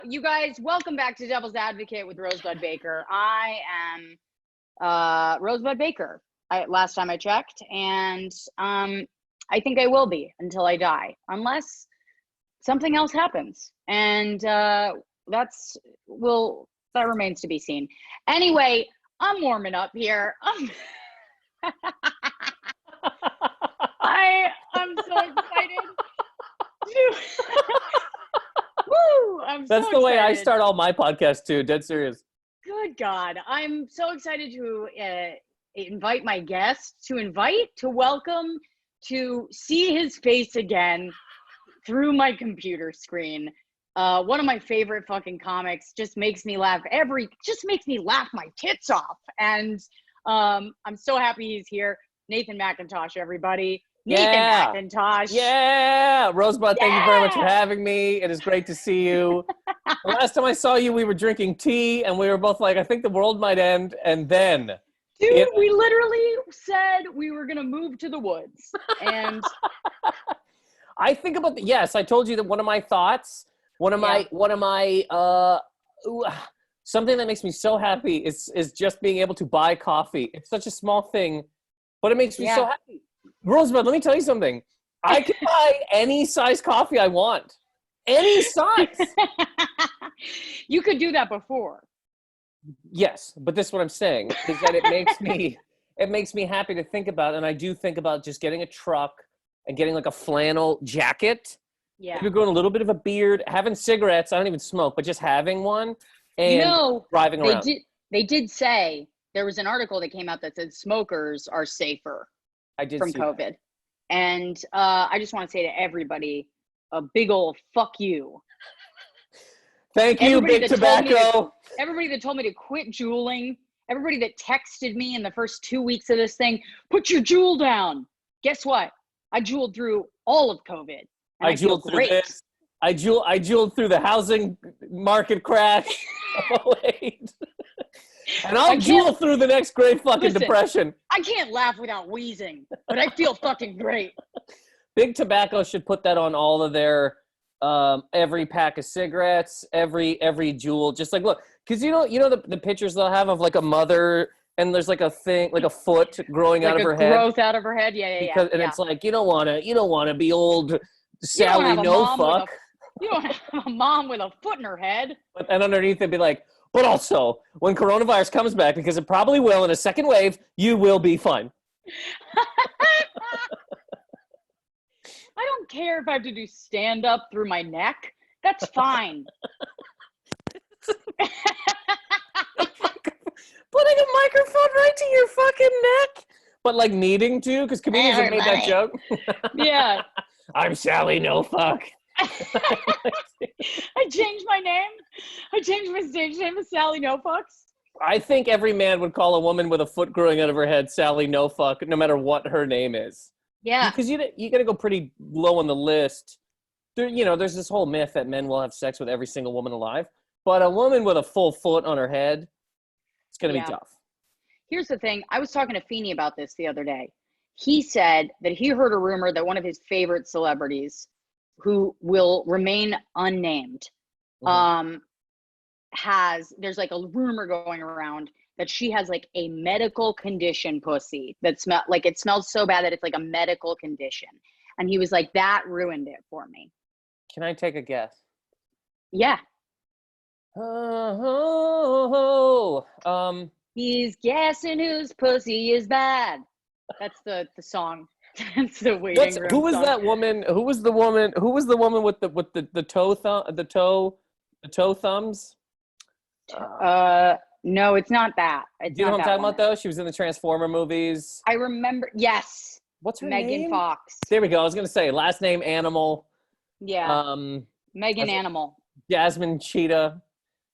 You guys, welcome back to Devil's Advocate with Rosebud Baker. I am Rosebud Baker. Last time I checked, and I think I will be until I die, unless something else happens, and that remains to be seen. Anyway, I'm warming up here. I'm so excited. Woo! That's the way I start all my podcasts too. Dead serious. Good God. I'm so excited to invite my guest, to welcome, to see his face again through my computer screen. One of my favorite fucking comics, just makes me laugh my tits off. And I'm so happy he's here. NATHAN MACINTOSH, everybody. Yeah. NATHAN MACINTOSH. Yeah. Rosebud, thank you very much for having me. It is great to see you. The last time I saw you, we were drinking tea, and we were both like, I think the world might end. And then... Dude, we literally said we were going to move to the woods. And... I think about yes, I told you that one of my thoughts, something that makes me so happy is just being able to buy coffee. It's such a small thing, but it makes me so happy. Rosebud, let me tell you something. I can buy any size coffee I want. Any size. You could do that before. Yes, but this is what I'm saying, is that it makes me happy to think about, and I do think about just getting a truck and getting like a flannel jacket. Yeah. Maybe growing a little bit of a beard, having cigarettes. I don't even smoke, but just having one and driving around. They did say, there was an article that came out that said smokers are safer from COVID. That. And I just want to say to everybody, a big old fuck you. Thank you, Big Tobacco. Everybody that told me to quit juuling, everybody that texted me in the first 2 weeks of this thing, put your juul down. Guess what? I jeweled through all of COVID. I jeweled through this. I jeweled through the housing market crash. And I'll jewel through the next great fucking depression. I can't laugh without wheezing, but I feel fucking great. Big Tobacco should put that on all of their every pack of cigarettes, every jewel. Just like, look, because you know the pictures they'll have of like a mother and there's like a thing, like a foot growing out of her head. Growth out of her head, yeah. And it's like you don't want to be old Sally No Fuck. You don't have a mom with a foot in her head. And underneath it'd be like, but also when coronavirus comes back, because it probably will in a second wave, you will be fine. I don't care if I have to do stand up through my neck. That's fine. Putting a microphone right to your fucking neck, but like needing to, because comedians have made that joke. Yeah. I'm Sally No Fuck. I changed my name. I changed my stage name to Sally No Fucks. I think every man would call a woman with a foot growing out of her head Sally No Fuck, no matter what her name is. Yeah. Because you got to go pretty low on the list. There's this whole myth that men will have sex with every single woman alive. But a woman with a full foot on her head, it's going to be tough. Here's the thing. I was talking to Feeney about this the other day. He said that he heard a rumor that one of his favorite celebrities, who will remain unnamed, there's like a rumor going around that she has like a medical condition pussy that it smells so bad that it's like a medical condition. And he was like, that ruined it for me. Can I take a guess? Yeah. He's guessing whose pussy is bad. That's the song. That's the waiting room. Who was that woman? Who was the woman with the toe thumbs? No, it's not that. Do you know what I'm talking about though? She was in the Transformer movies. I remember. Yes. What's her name? Megan Fox. There we go. I was gonna say last name Animal. Yeah. Megan Animal. Jasmine Cheetah.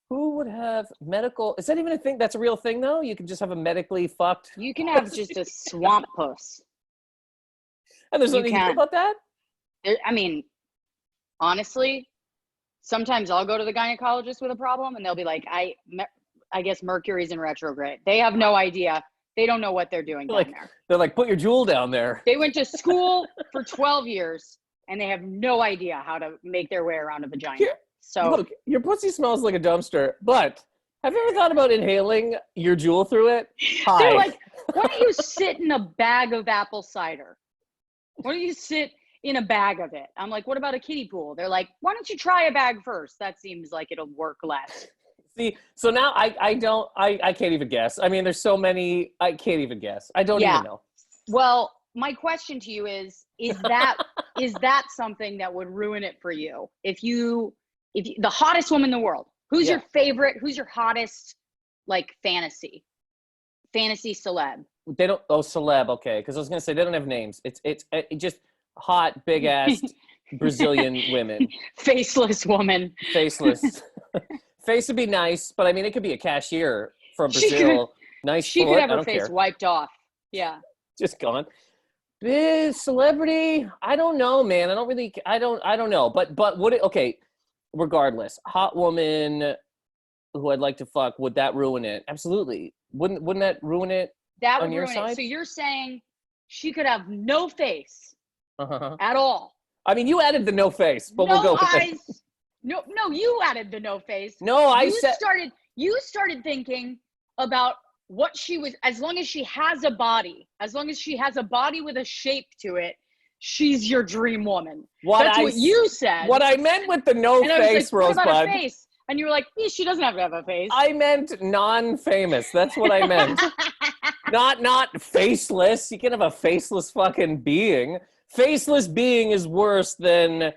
Who would have medical? Is that even a thing? That's a real thing though. You can just have a medically fucked. You can have just a swamp puss. And there's nothing you can do about that? I mean, honestly, sometimes I'll go to the gynecologist with a problem and they'll be like, I guess Mercury's in retrograde. They have no idea. They don't know what they're doing down there. They're like, put your jewel down there. They went to school for 12 years and they have no idea how to make their way around a vagina. So look, your pussy smells like a dumpster, but have you ever thought about inhaling your jewel through it? Hi. They're like, why don't you sit in a bag of apple cider? Why don't you sit in a bag of it? I'm like, what about a kiddie pool? They're like, why don't you try a bag first? That seems like it'll work less. See, so now I can't even guess. I mean, there's so many, I can't even guess. I don't even know. Well, my question to you is that something that would ruin it for you? If you the hottest woman in the world, who's your favorite, who's your hottest, like, fantasy celeb? They don't, celeb, okay. Because I was going to say, they don't have names. It's just hot, big-ass Brazilian women. Faceless woman. Faceless. Face would be nice, but I mean, it could be a cashier from Brazil. She could have her face wiped off. Yeah. Just gone. Big celebrity. I don't know, man. I don't know. But would it, okay, regardless, hot woman who I'd like to fuck, would that ruin it? Absolutely. Wouldn't that ruin it? That would ruin it. So you're saying she could have no face at all. I mean, you added the no face, but we'll go with it. No, you added the no face. No, you started thinking about what she was, as long as she has a body with a shape to it, she's your dream woman. That's what you said. What I meant with the no face, Rosebud. What about a face? And you were like, she doesn't have to have a face. I meant non-famous. That's what I meant. not faceless. You can have a faceless fucking being. Faceless being is worse than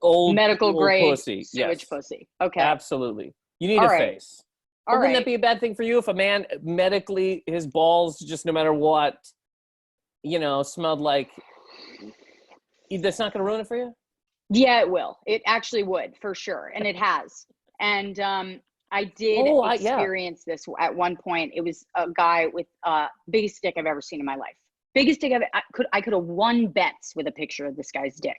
old medical grade pussy. Sewage pussy. Okay. Absolutely. You need a face. Wouldn't that be a bad thing for you if a man medically, his balls, just no matter what, smelled like, that's not going to ruin it for you? Yeah, it will. It actually would, for sure. And it has. And I did experience this at one point. It was a guy with biggest dick I've ever seen in my life. Biggest dick I could have won bets with a picture of this guy's dick.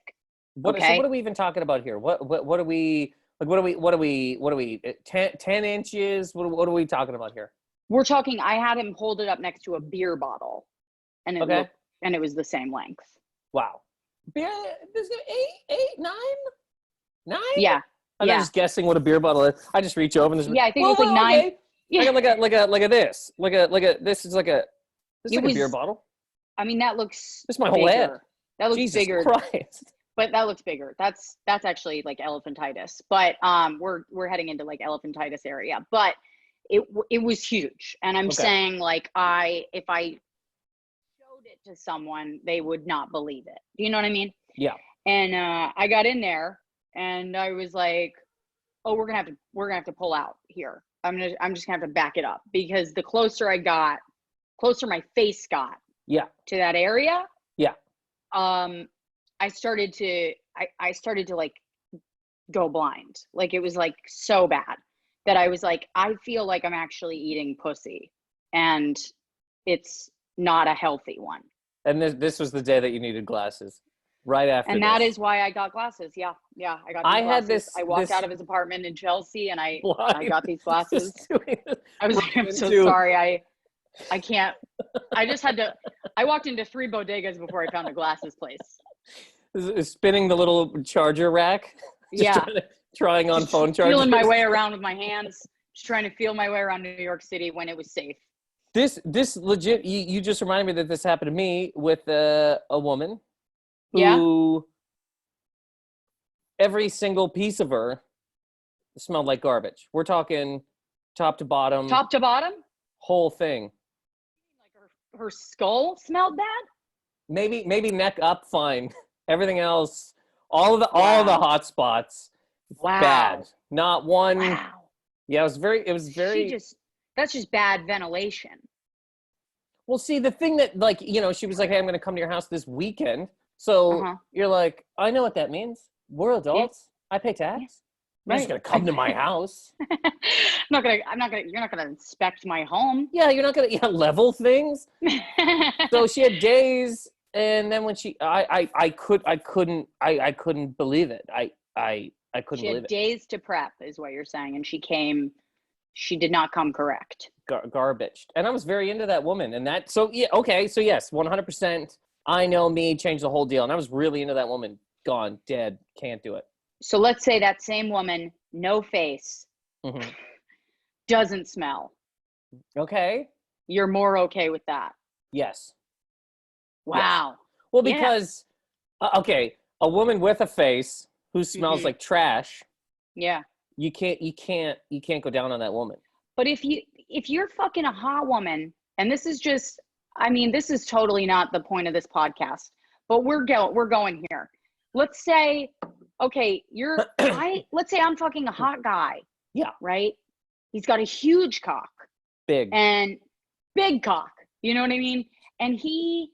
So what are we even talking about here? What are we, like, what are we 10 inches? What are we talking about here? We're talking, I had him hold it up next to a beer bottle, and it was the same length. Wow. Beer, this is 8, 9? Yeah. I'm just guessing what a beer bottle is. I just reach over and there's I think it was like 9. Okay. Yeah. Like a this. This is like a beer bottle. I mean, that looks This is my whole head. That looks Jesus bigger. Christ. But that looks bigger. That's actually like elephantitis. But we're heading into like elephantitis area. But it was huge. And I'm saying, like, if I showed it to someone, they would not believe it. Do you know what I mean? Yeah. And I got in there and I was like, oh, we're gonna have to pull out here. I'm just gonna have to back it up, because the closer my face got to that area. Yeah. I started to like go blind. Like, it was like so bad that I was like, I feel like I'm actually eating pussy, and it's not a healthy one. And this was the day that you needed glasses, right after. And that is why I got glasses. Yeah, I got. I walked out of his apartment in Chelsea, and I got these glasses. I was like, I'm so sorry. I can't. I walked into 3 bodegas before I found a glasses place. Spinning the little charger rack. Trying on phone chargers. Feeling my way around with my hands. Just trying to feel my way around New York City when it was safe. This legit, you just reminded me that this happened to me with a woman who every single piece of her smelled like garbage. We're talking top to bottom. Top to bottom? Whole thing. Like her skull smelled bad? Maybe neck up, fine. Everything else, all the hot spots, bad. Not one. Wow. Yeah, it was very. That's just bad ventilation. Well, see, the thing that, like, she was like, hey, I'm going to come to your house this weekend. So you're like, I know what that means. We're adults. Yeah. I pay tax. You're just going to come to my house. you're not going to inspect my home. Yeah, you're not going to level things. So she had days, and then when I couldn't believe it. I couldn't believe it. She had days to prep, is what you're saying, and she did not come correct. Garbage. And I was very into that woman, and that, so yes, 100%. I know me, changed the whole deal, and I was really into that woman. Gone, dead, can't do it. So let's say that same woman, no face, doesn't smell. Okay. You're more okay with that? Yes. Wow. Yes. Well, because, okay, a woman with a face who smells like trash. Yeah. You can't go down on that woman. But if you're fucking a hot woman, and this is just, I mean, this is totally not the point of this podcast, but we're going here. Let's say, okay, let's say I'm fucking a hot guy. Yeah. Right? He's got a huge cock. Big cock. You know what I mean? And he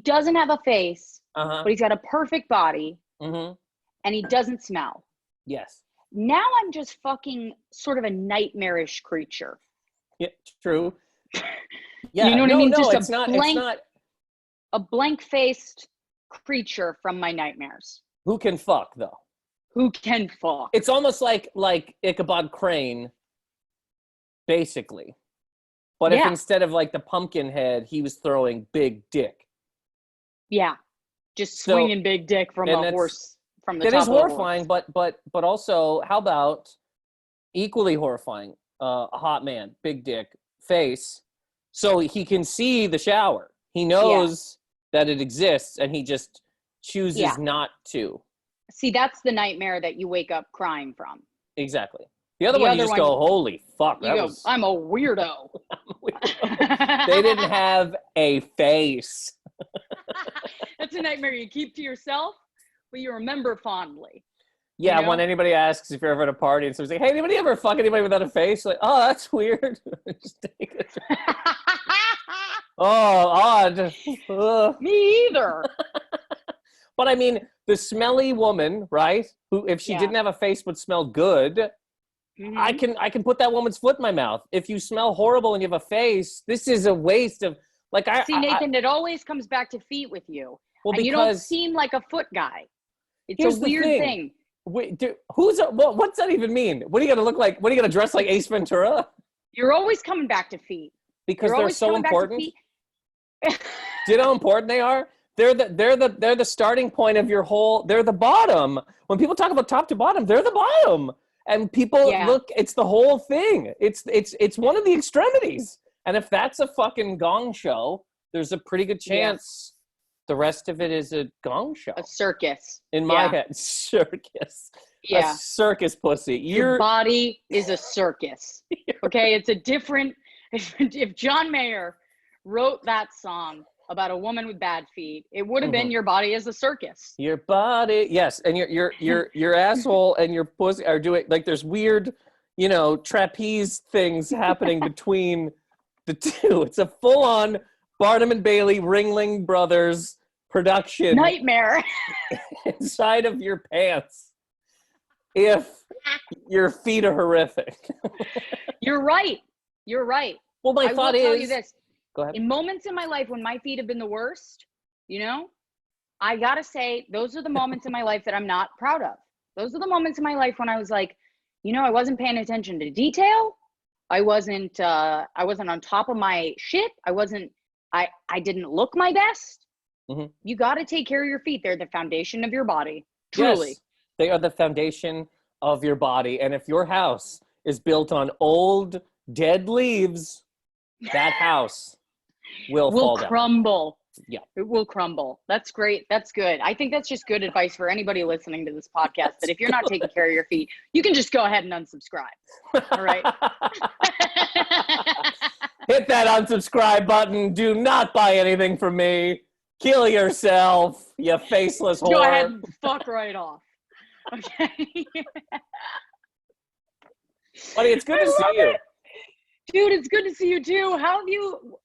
doesn't have a face, but he's got a perfect body, and he doesn't smell. Yes. Now I'm just fucking sort of a nightmarish creature. Yeah, true. Yeah. You know what I mean? No, just it's not a blank-faced creature from my nightmares. Who can fuck though? Who can fuck? It's almost like Ichabod Crane, basically. But if instead of like the pumpkin head, he was throwing big dick. Yeah. Just swinging big dick from a horse from the top of the horse. That is horrifying, but also, how about equally horrifying? A hot man, big dick, face, so he can see the shower. He knows that it exists, and he just chooses not to. See, that's the nightmare that you wake up crying from. Exactly. The other one, you just go, holy fuck. I'm a weirdo. They didn't have a face. That's a nightmare you keep to yourself, but you remember fondly. Yeah, when anybody asks if you're ever at a party and someone's like, hey, anybody ever fuck anybody without a face? Like, oh, that's weird. Just take it. Oh, odd. Me either. But I mean, the smelly woman, right? Who, if she didn't have a face but smelled good, I can put that woman's foot in my mouth. If you smell horrible and you have a face, this is a waste of Nathan, it always comes back to feet with you. Well, and you don't seem like a foot guy. It's a weird thing. Wait, what's that even mean? What are you gonna look like? What are you gonna dress like Ace Ventura? You're always coming back to feet. Because they're so important. Do you know how important they are? They're the starting point of your whole. They're the bottom. When people talk about top to bottom, they're the bottom. And people look. It's the whole thing. It's one of the extremities. And if that's a fucking gong show, there's a pretty good chance the rest of it is a gong show. A circus. In my head, circus. Yeah. A circus pussy. Your body is a circus. Okay, it's a different. If John Mayer wrote that song about a woman with bad feet, it would have been your body as a circus. Your body, yes, and your asshole and your pussy are doing like there's weird, trapeze things happening between the two. It's a full-on Barnum and Bailey Ringling Brothers production nightmare inside of your pants. If your feet are horrific. You're right. Well, my thought is, I will tell you this. Go ahead. In moments in my life when my feet have been the worst, I gotta say, those are the moments in my life that I'm not proud of. Those are the moments in my life when I was like, I wasn't paying attention to detail. I wasn't on top of my shit. I didn't look my best. You gotta take care of your feet. They're the foundation of your body. Truly. Yes, they are the foundation of your body. And if your house is built on old, dead leaves, that house will fall down. Crumble. Yeah. It will crumble. That's great. That's good. I think that's just good advice for anybody listening to this podcast, that if you're not taking care of your feet, you can just go ahead and unsubscribe. All right. Hit that unsubscribe button. Do not buy anything from me. Kill yourself, you faceless whore. Go ahead and fuck right off. Okay. Buddy, it's good to see you. Dude, it's good to see you too. How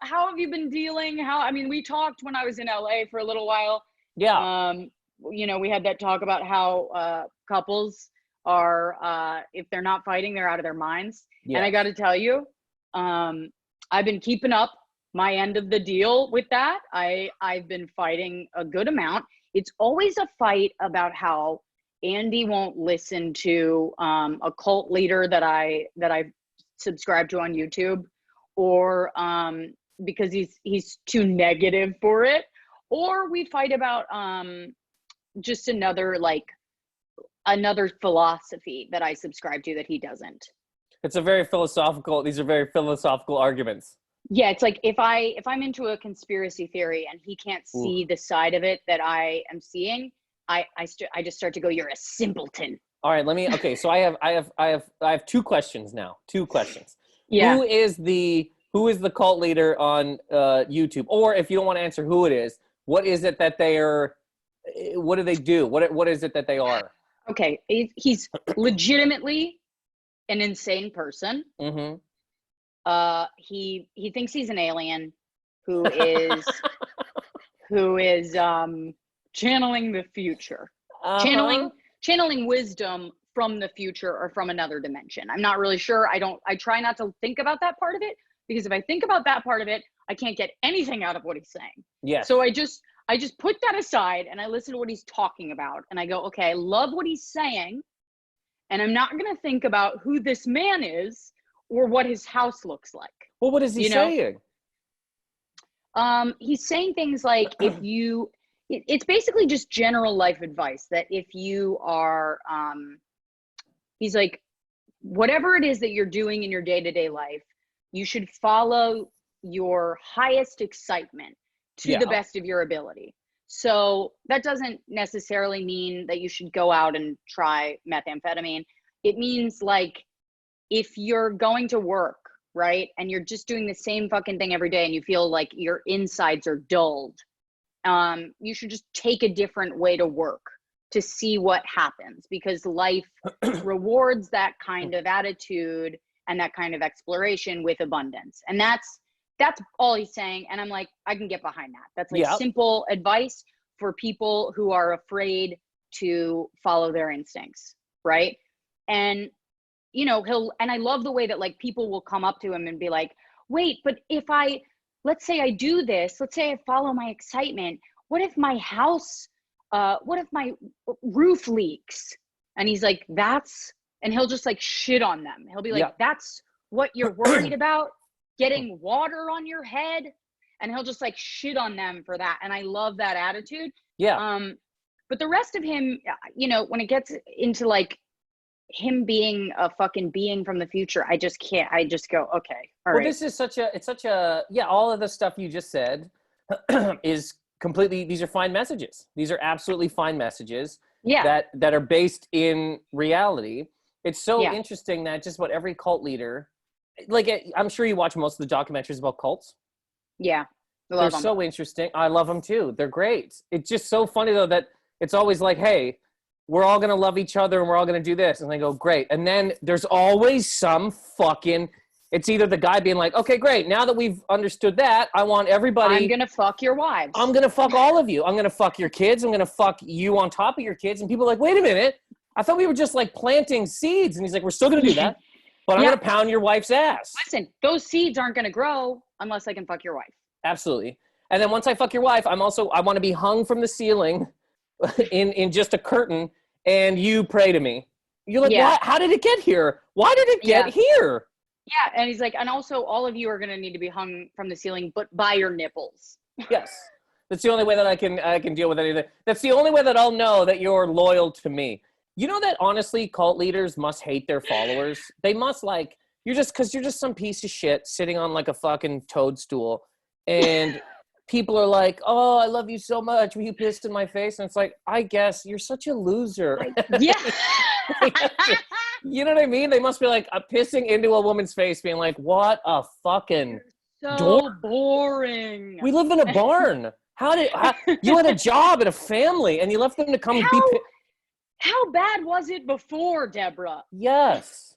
have you been dealing? We talked when I was in LA for a little while. Yeah. We had that talk about how couples are, if they're not fighting, they're out of their minds. Yeah. And I got to tell you, I've been keeping up my end of the deal with that. I've been fighting a good amount. It's always a fight about how Andy won't listen to a cult leader that I subscribe to on YouTube, or because he's too negative for it, or we fight about just another another philosophy that I subscribe to that he doesn't. It's a very philosophical, these are very philosophical arguments. Yeah, it's like if I'm into a conspiracy theory and he can't see the side of it that I am seeing, I just start to go, you're a simpleton. All right, okay, so I have two questions now. Two questions. Yeah. Who is the cult leader on YouTube? Or if you don't want to answer who it is, what is it that they are, what do they do? What is it that they are? Okay, he's legitimately an insane person. Mm-hmm. He thinks he's an alien who is channeling the future, channeling wisdom from the future or from another dimension. I'm not really sure. I try not to think about that part of it, because if I think about that part of it, I can't get anything out of what he's saying. Yes. So I just put that aside and I listen to what he's talking about and I go, okay, I love what he's saying, and I'm not going to think about who this man is or what his house looks like. Well, what is he saying? He's saying things like, it's basically just general life advice that if you are, he's like, whatever it is that you're doing in your day-to-day life, you should follow your highest excitement to the best of your ability. So that doesn't necessarily mean that you should go out and try methamphetamine. It means like, if you're going to work, right, and you're just doing the same fucking thing every day and you feel like your insides are dulled, you should just take a different way to work to see what happens, because life rewards that kind of attitude and that kind of exploration with abundance. And that's all he's saying. And I'm like, I can get behind that. That's like simple advice for people who are afraid to follow their instincts, right? And you know, I love the way that like people will come up to him and be like, wait, but let's say I do this, let's say I follow my excitement, what if my house, what if my roof leaks? And he's like, and he'll just like shit on them. He'll be like, that's what you're worried about? Getting water on your head? And he'll just like shit on them for that. And I love that attitude. Yeah. But the rest of him, you know, when it gets into like him being a fucking being from the future, I just can't. I just go, okay, all right. This is such a all of the stuff you just said is completely, these are fine messages. These are absolutely fine messages that are based in reality. It's so interesting that just about every cult leader, like, I'm sure you watch most of the documentaries about cults. Yeah. They're so interesting. I love them too. They're great. It's just so funny though that it's always like, hey, we're all going to love each other and we're all going to do this. And they go, great. And then there's always some fucking, it's either the guy being like, okay, great. Now that we've understood that, I want everybody. I'm going to fuck your wives. I'm going to fuck all of you. I'm going to fuck your kids. I'm going to fuck you on top of your kids. And people are like, wait a minute. I thought we were just like planting seeds. And he's like, we're still going to do that. But I'm going to pound your wife's ass. Listen, those seeds aren't going to grow unless I can fuck your wife. Absolutely. And then once I fuck your wife, I want to be hung from the ceiling in just a curtain, and you pray to me. You're like, what? How did it get here? Why did it get here? Yeah, and he's like, and also all of you are going to need to be hung from the ceiling, but by your nipples. Yes. That's the only way that I can deal with anything. That's the only way that I'll know that you're loyal to me. You know that honestly, cult leaders must hate their followers. They must like, you're just some piece of shit sitting on like a fucking toadstool, and people are like, oh, I love you so much. Will you piss in my face? And it's like, I guess you're such a loser. Yeah. You know what I mean? They must be like pissing into a woman's face, being like, what a fucking boring. We live in a barn. You had a job and a family and you left them to come How bad was it before, Deborah? Yes.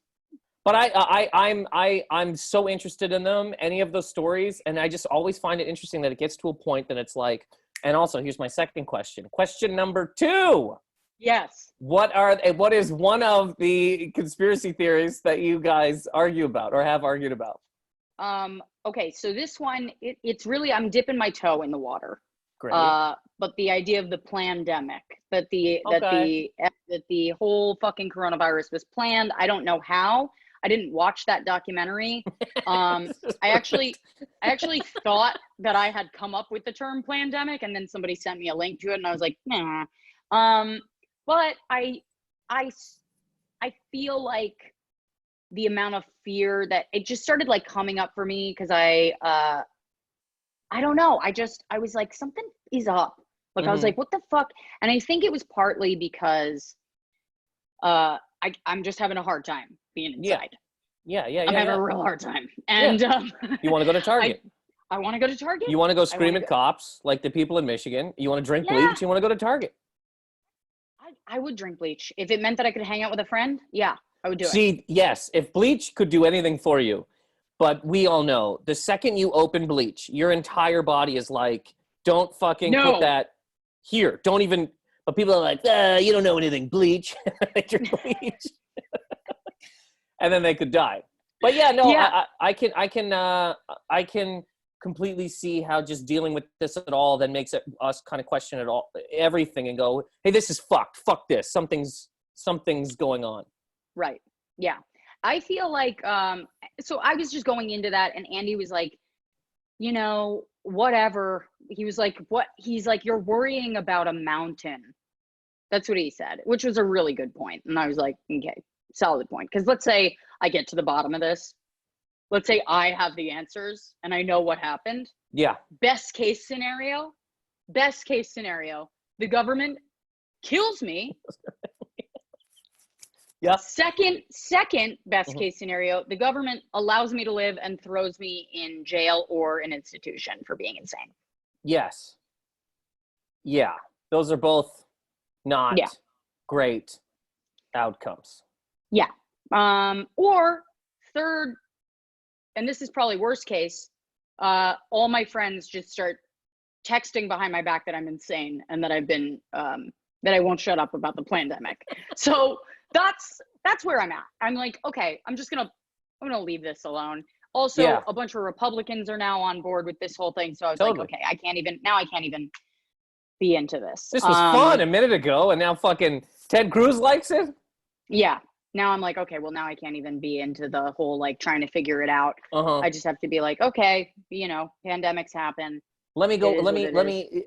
But I'm so interested in them, any of those stories, and I just always find it interesting that it gets to a point that it's like, and also here's my second question. Question number 2. Yes. What is one of the conspiracy theories that you guys argue about or have argued about? Okay, so this one, it's really, I'm dipping my toe in the water. Great. But the idea of the plandemic, that the whole fucking coronavirus was planned. I don't know how. I didn't watch that documentary. I actually thought that I had come up with the term plandemic, and then somebody sent me a link to it, and I was like, nah. But I I feel like the amount of fear that it just started like coming up for me because I don't know. I was like, something is up. Like I was like, what the fuck? And I think it was partly because I'm just having a hard time being inside. Yeah. I'm having a real hard time. And you want to go to Target. I want to go to Target. You want to go scream at cops like the people in Michigan. You want to drink bleach. You want to go to Target. I would drink bleach. If it meant that I could hang out with a friend, yeah, I would do it. See, yes, if bleach could do anything for you, but we all know the second you open bleach, your entire body is like, don't fucking put that here. Don't even, but people are like, you don't know anything, bleach. Drink bleach. And then they could die. But yeah, no, yeah. I can completely see how just dealing with this at all then makes us kind of question it all, everything, and go, hey, this is fucked. Fuck this. Something's going on. Right. Yeah. I feel like, so I was just going into that, and Andy was like, you know, whatever. He was like, what? He's like, you're worrying about a mountain. That's what he said, which was a really good point. And I was like, okay, solid point. Because let's say I get to the bottom of this. Let's say I have the answers and I know what happened. Yeah. Best case scenario, the government kills me. Yeah. Second best case scenario, the government allows me to live and throws me in jail or an institution for being insane. Yes. Yeah. Those are both not great outcomes. Yeah. Or third, and this is probably worst case, all my friends just start texting behind my back that I'm insane and that I've been, that I won't shut up about the pandemic. So that's where I'm at. I'm like, okay, I'm gonna leave this alone. Also, a bunch of Republicans are now on board with this whole thing. So I was like, okay, I can't even be into this. This was fun a minute ago, and now fucking Ted Cruz likes it? Yeah. Now I'm like, okay, well, now I can't even be into the whole, like, trying to figure it out. I just have to be like, okay, you know, pandemics happen. Let me,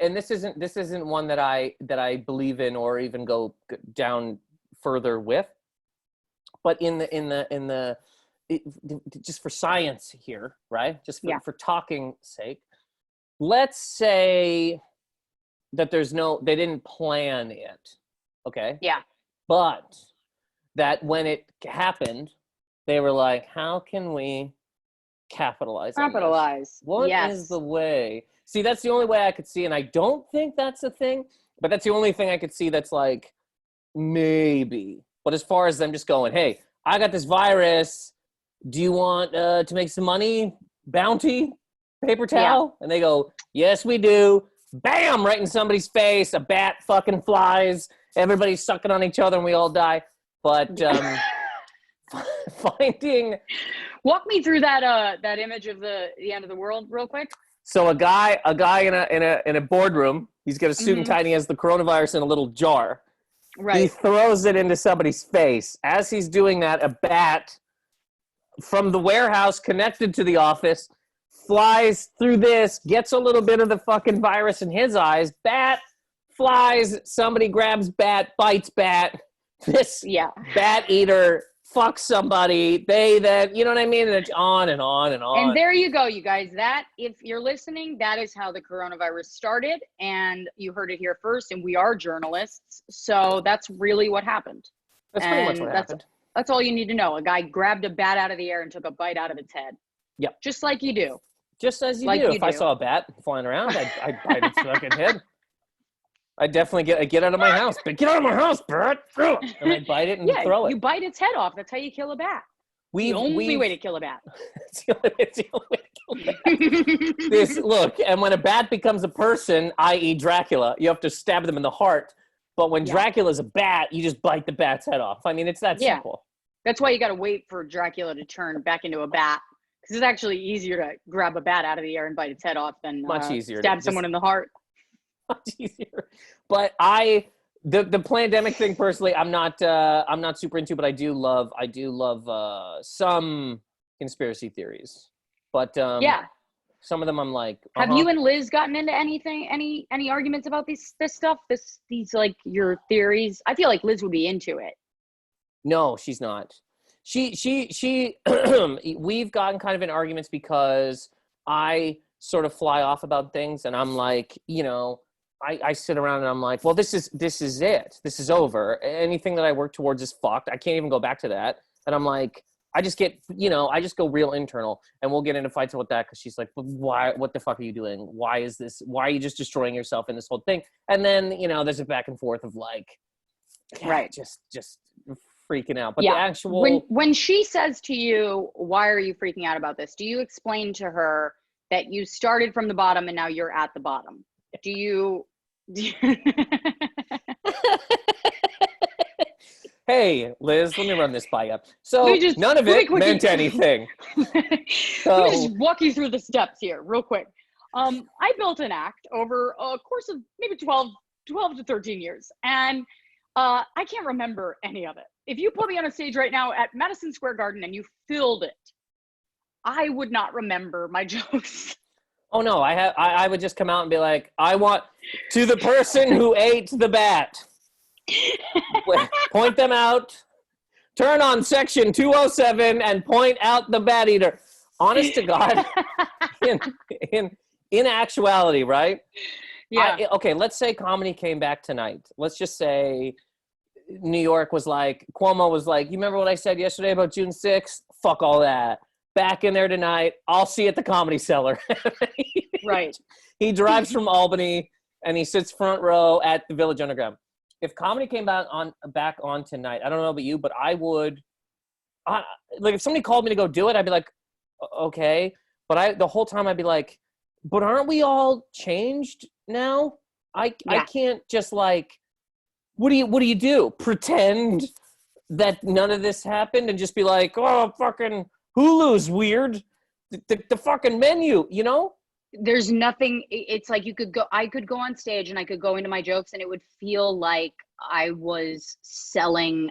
and this isn't one that I believe in or even go down further with, but in the just for science here, right? Just for talking sake, let's say that they didn't plan it. Okay. Yeah. But that when it happened, they were like, how can we capitalize on this? What is the way? See, that's the only way I could see, and I don't think that's a thing, but that's the only thing I could see that's like, maybe. But as far as them just going, hey, I got this virus, do you want to make some money? Bounty? Paper towel? And they go, yes, we do. Bam! Right in somebody's face, a bat fucking flies, everybody's sucking on each other, and we all die. But walk me through that image of the end of the world real quick. So a guy in a boardroom, he's got a suit and tie, and he has the coronavirus in a little jar. Right. He throws it into somebody's face. As he's doing that, a bat from the warehouse connected to the office flies through this, gets a little bit of the fucking virus in his eyes. Bat flies, somebody grabs bat, bites bat. This bat eater fucks somebody. They then, you know what I mean? And it's on and on and on. And there you go, you guys. That, if you're listening, that is how the coronavirus started. And you heard it here first. And we are journalists. So that's really what happened. That's pretty much what happened. That's all you need to know. A guy grabbed a bat out of the air and took a bite out of its head. Yep. Just like you do. Just as you do. If I saw a bat flying around, I'd bite its fucking head. I definitely get out of my house. But get out of my house, Bert! And I bite it and throw it. You bite its head off. That's how you kill a bat. The only way to kill a bat. It's the only way to kill a bat. Look, and when a bat becomes a person, i.e. Dracula, you have to stab them in the heart. But when Dracula's a bat, you just bite the bat's head off. I mean, it's that simple. That's why you got to wait for Dracula to turn back into a bat. Because it's actually easier to grab a bat out of the air and bite its head off than stab someone in the heart. Much easier. But the pandemic thing personally, I'm not super into, but I do love some conspiracy theories. But some of them I'm like, Have you and Liz gotten into anything, any arguments about this stuff? These like your theories? I feel like Liz would be into it. No, she's not. She we've gotten kind of in arguments because I sort of fly off about things, and I'm like, I sit around and I'm like, well, this is it. This is over. Anything that I work towards is fucked. I can't even go back to that. And I'm like, I just get, I just go real internal, and we'll get into fights about that because she's like, why? What the fuck are you doing? Why is this? Why are you just destroying yourself in this whole thing? And then, there's a back and forth of like, right, just freaking out. But the actual when she says to you, why are you freaking out about this? Do you explain to her that you started from the bottom and now you're at the bottom? Do you Hey, Liz, let me run this by you. So none of it meant anything. Let me just walk you through the steps here real quick. I built an act over a course of maybe 12 to 13 years. And I can't remember any of it. If you put me on a stage right now at Madison Square Garden and you filled it, I would not remember my jokes. Oh no, I would just come out and be like, I want to the person who ate the bat. Point them out. Turn on section 207 and point out the bat eater. Honest to God, in actuality, right? Yeah. Okay, let's say comedy came back tonight. Let's just say New York was like, Cuomo was like, you remember what I said yesterday about June 6th? Fuck all that. Back in there tonight. I'll see you at the Comedy Cellar. Right. He drives from Albany and he sits front row at the Village Underground. If comedy came back on tonight, I don't know about you, but I would, like if somebody called me to go do it, I'd be like, okay. But the whole time I'd be like, but aren't we all changed now? I can't just like, what do you do? Pretend that none of this happened and just be like, oh, fucking Hulu's weird. The fucking menu, There's nothing, it's like I could go on stage and I could go into my jokes and it would feel like I was selling,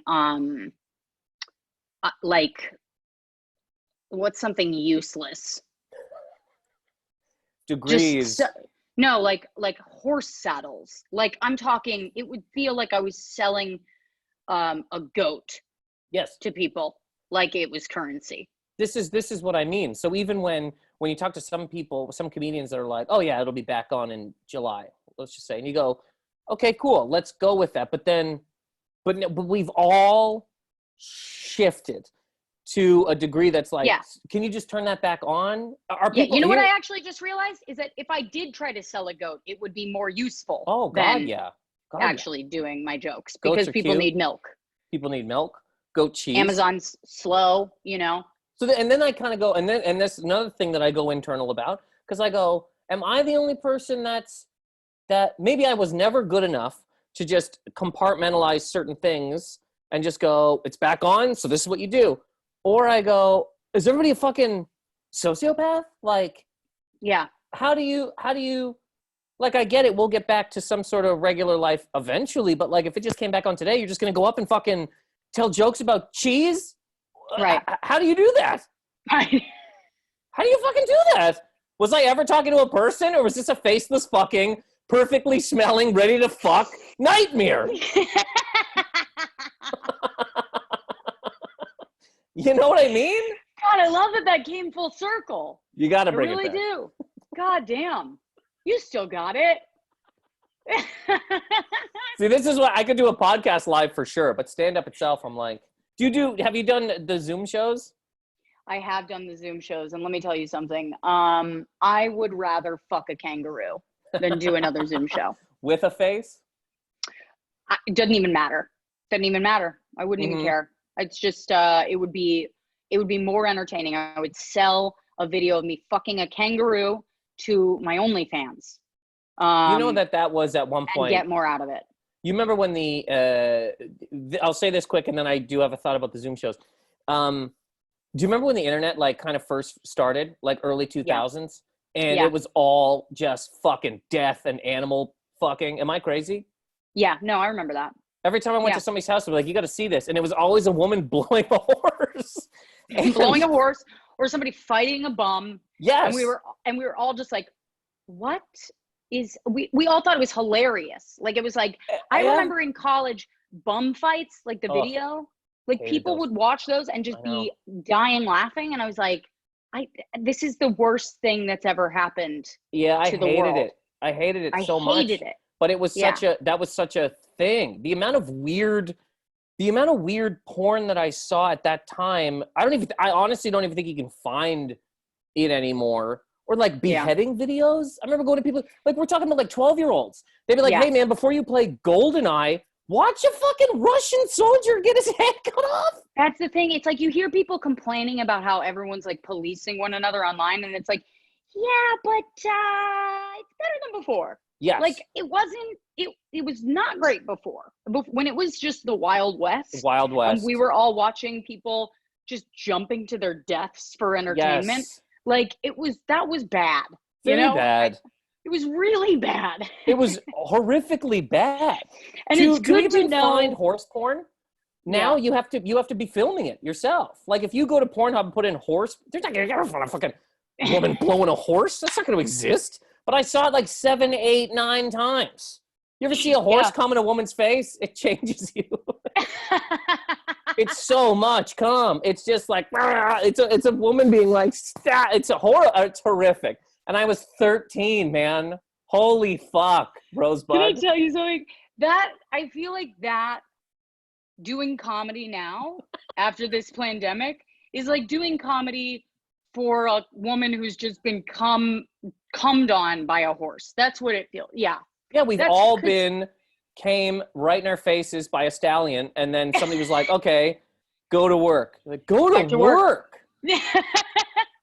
like, what's something useless? Degrees. No, like horse saddles. Like I'm talking, it would feel like I was selling a goat. Yes. To people, like it was currency. This is what I mean. So even when you talk to some people, some comedians that are like, oh yeah, it'll be back on in July, let's just say, and you go, okay, cool, let's go with that. But we've all shifted to a degree that's like, can you just turn that back on? Are people you know what I actually just realized is that if I did try to sell a goat, it would be more useful. Oh God, yeah. Doing my jokes because people need milk. People need milk. Goat cheese. Amazon's slow, So and then I kind of go, and that's another thing that I go internal about, because I go, am I the only person that maybe I was never good enough to just compartmentalize certain things and just go, it's back on, so this is what you do. Or I go, is everybody a fucking sociopath? Like, yeah. How do you, like, I get it, we'll get back to some sort of regular life eventually, but like, if it just came back on today, you're just going to go up and fucking tell jokes about cheese? Right. How do you do that? Right. How do you fucking do that? Was I ever talking to a person, or was this a faceless fucking, perfectly smelling, ready to fuck nightmare? You know what I mean? God, I love that came full circle. You got to bring it back. I really do. God damn. You still got it. See, this is what I could do a podcast live for sure, but stand up itself, I'm like, have you done the Zoom shows? I have done the Zoom shows, and let me tell you something. I would rather fuck a kangaroo than do another Zoom show. With a face? It doesn't even matter. I wouldn't even care. It's just, it would be more entertaining. I would sell a video of me fucking a kangaroo to my OnlyFans. You know that was at one point. And get more out of it. You remember when I'll say this quick, and then I do have a thought about the Zoom shows. Do you remember when the internet like kind of first started, like early 2000s? Yeah. And it was all just fucking death and animal fucking. Am I crazy? Yeah, no, I remember that. Every time I went to somebody's house, I'd be like, you got to see this. And it was always a woman blowing a horse. Blowing a horse, or somebody fighting a bum. Yes. And we were all just like, what? We all thought it was hilarious. Like, it was like, I remember in college, bum fights, like the video, Like Hated people those. would watch those and just be dying laughing. And I was like, this is the worst thing that's ever happened to the world. I hated it so much. I hated it. But it was that was such a thing. The amount of weird porn that I saw at that time, I honestly don't even think you can find it anymore. Or like beheading videos. I remember going to people, like we're talking about like 12-year-olds. They'd be like, hey man, before you play GoldenEye, watch a fucking Russian soldier get his head cut off. That's the thing. It's like you hear people complaining about how everyone's like policing one another online. And it's like, yeah, but it's better than before. Yes. Like it was not great before. When it was just the Wild West. Wild West. And we were all watching people just jumping to their deaths for entertainment. Yes. Like that was bad. Very bad. It was really bad. It was horrifically bad. And it's good to know. Find horse porn. Now you have to be filming it yourself. Like if you go to Pornhub and put in horse, they're not gonna find a fucking woman blowing a horse. That's not gonna exist. But I saw it like 7, 8, 9 times. You ever see a horse come in a woman's face? It changes you. It's so much cum. It's just like it's a woman being like it's a horror. It's horrific. And I was 13, man. Holy fuck, Rosebud. Can I tell you something? That I feel like that doing comedy now after this pandemic is like doing comedy for a woman who's just been cummed on by a horse. That's what it feels. Yeah. Yeah, we've came right in our faces by a stallion, and then somebody was like, okay, go to work. Like, go to work.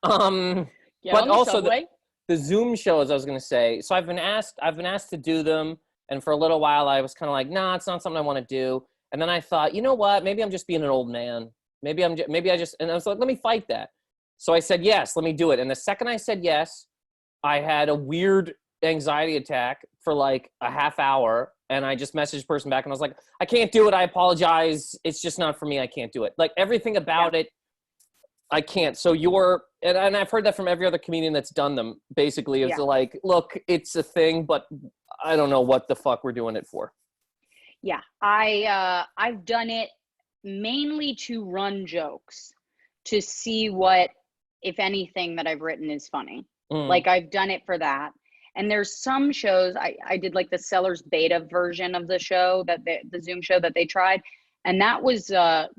But also the Zoom shows, I was going to say. So I've been asked to do them, and for a little while I was kind of like, nah, it's not something I want to do. And then I thought, you know what? Maybe I'm just being an old man. And I was like, let me fight that. So I said, yes, let me do it. And the second I said yes, I had a weird anxiety attack for like a half hour. And I just messaged the person back and I was like, I can't do it. I apologize. It's just not for me. I can't do it. Like everything about it, I can't. So and I've heard that from every other comedian that's done them. Basically, it's like, look, it's a thing, but I don't know what the fuck we're doing it for. Yeah, I've done it mainly to run jokes, to see what, if anything, that I've written is funny. Like I've done it for that. And there's some shows, I did like the Sellers beta version of the show, the Zoom show that they tried. And that was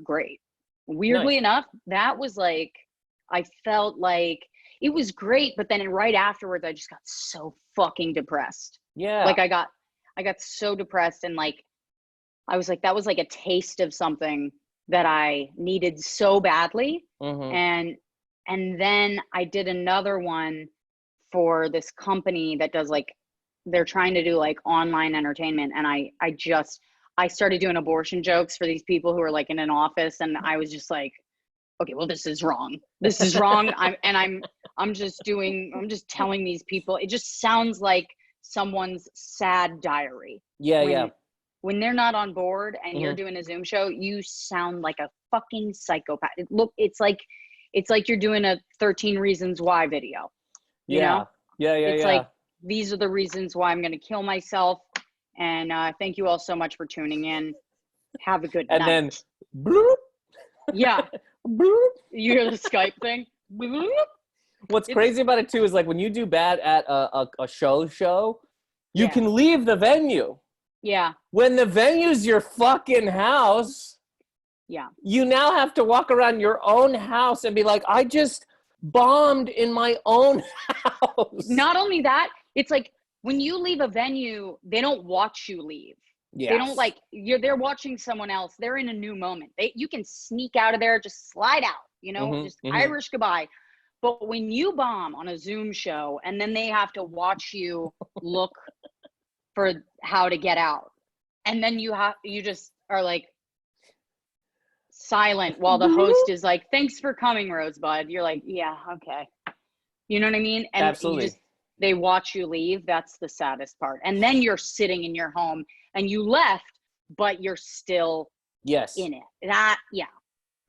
great. Weirdly enough, that was like, I felt like it was great. But then right afterwards, I just got so fucking depressed. Yeah. Like I got so depressed, and like, I was like, that was like a taste of something that I needed so badly. And then I did another one for this company that does like, they're trying to do like online entertainment. And I started doing abortion jokes for these people who are like in an office. And I was just like, okay, well, this is wrong. This is wrong. I'm just telling these people, it just sounds like someone's sad diary. When they're not on board and you're doing a Zoom show, you sound like a fucking psychopath. It's like you're doing a 13 Reasons Why video. You know? It's like, these are the reasons why I'm going to kill myself. And thank you all so much for tuning in. Have a good night. And then, bloop. Yeah. Bloop. You hear the Skype thing? Bloop. What's crazy about it too is like when you do bad at a show, you can leave the venue. Yeah. When the venue's your fucking house, you now have to walk around your own house and be like, I just bombed in my own house. Not only that, it's like when you leave a venue, they don't watch you leave. Yes. They don't like they're watching someone else. They're in a new moment. You can sneak out of there, just slide out, just Irish goodbye. But when you bomb on a Zoom show and then they have to watch you look for how to get out, and then you just are like silent while the host is like, thanks for coming, Rosebud. You're like, yeah, okay. You know what I mean? And absolutely. They watch you leave. That's the saddest part. And then you're sitting in your home and you left, but you're still in it. It's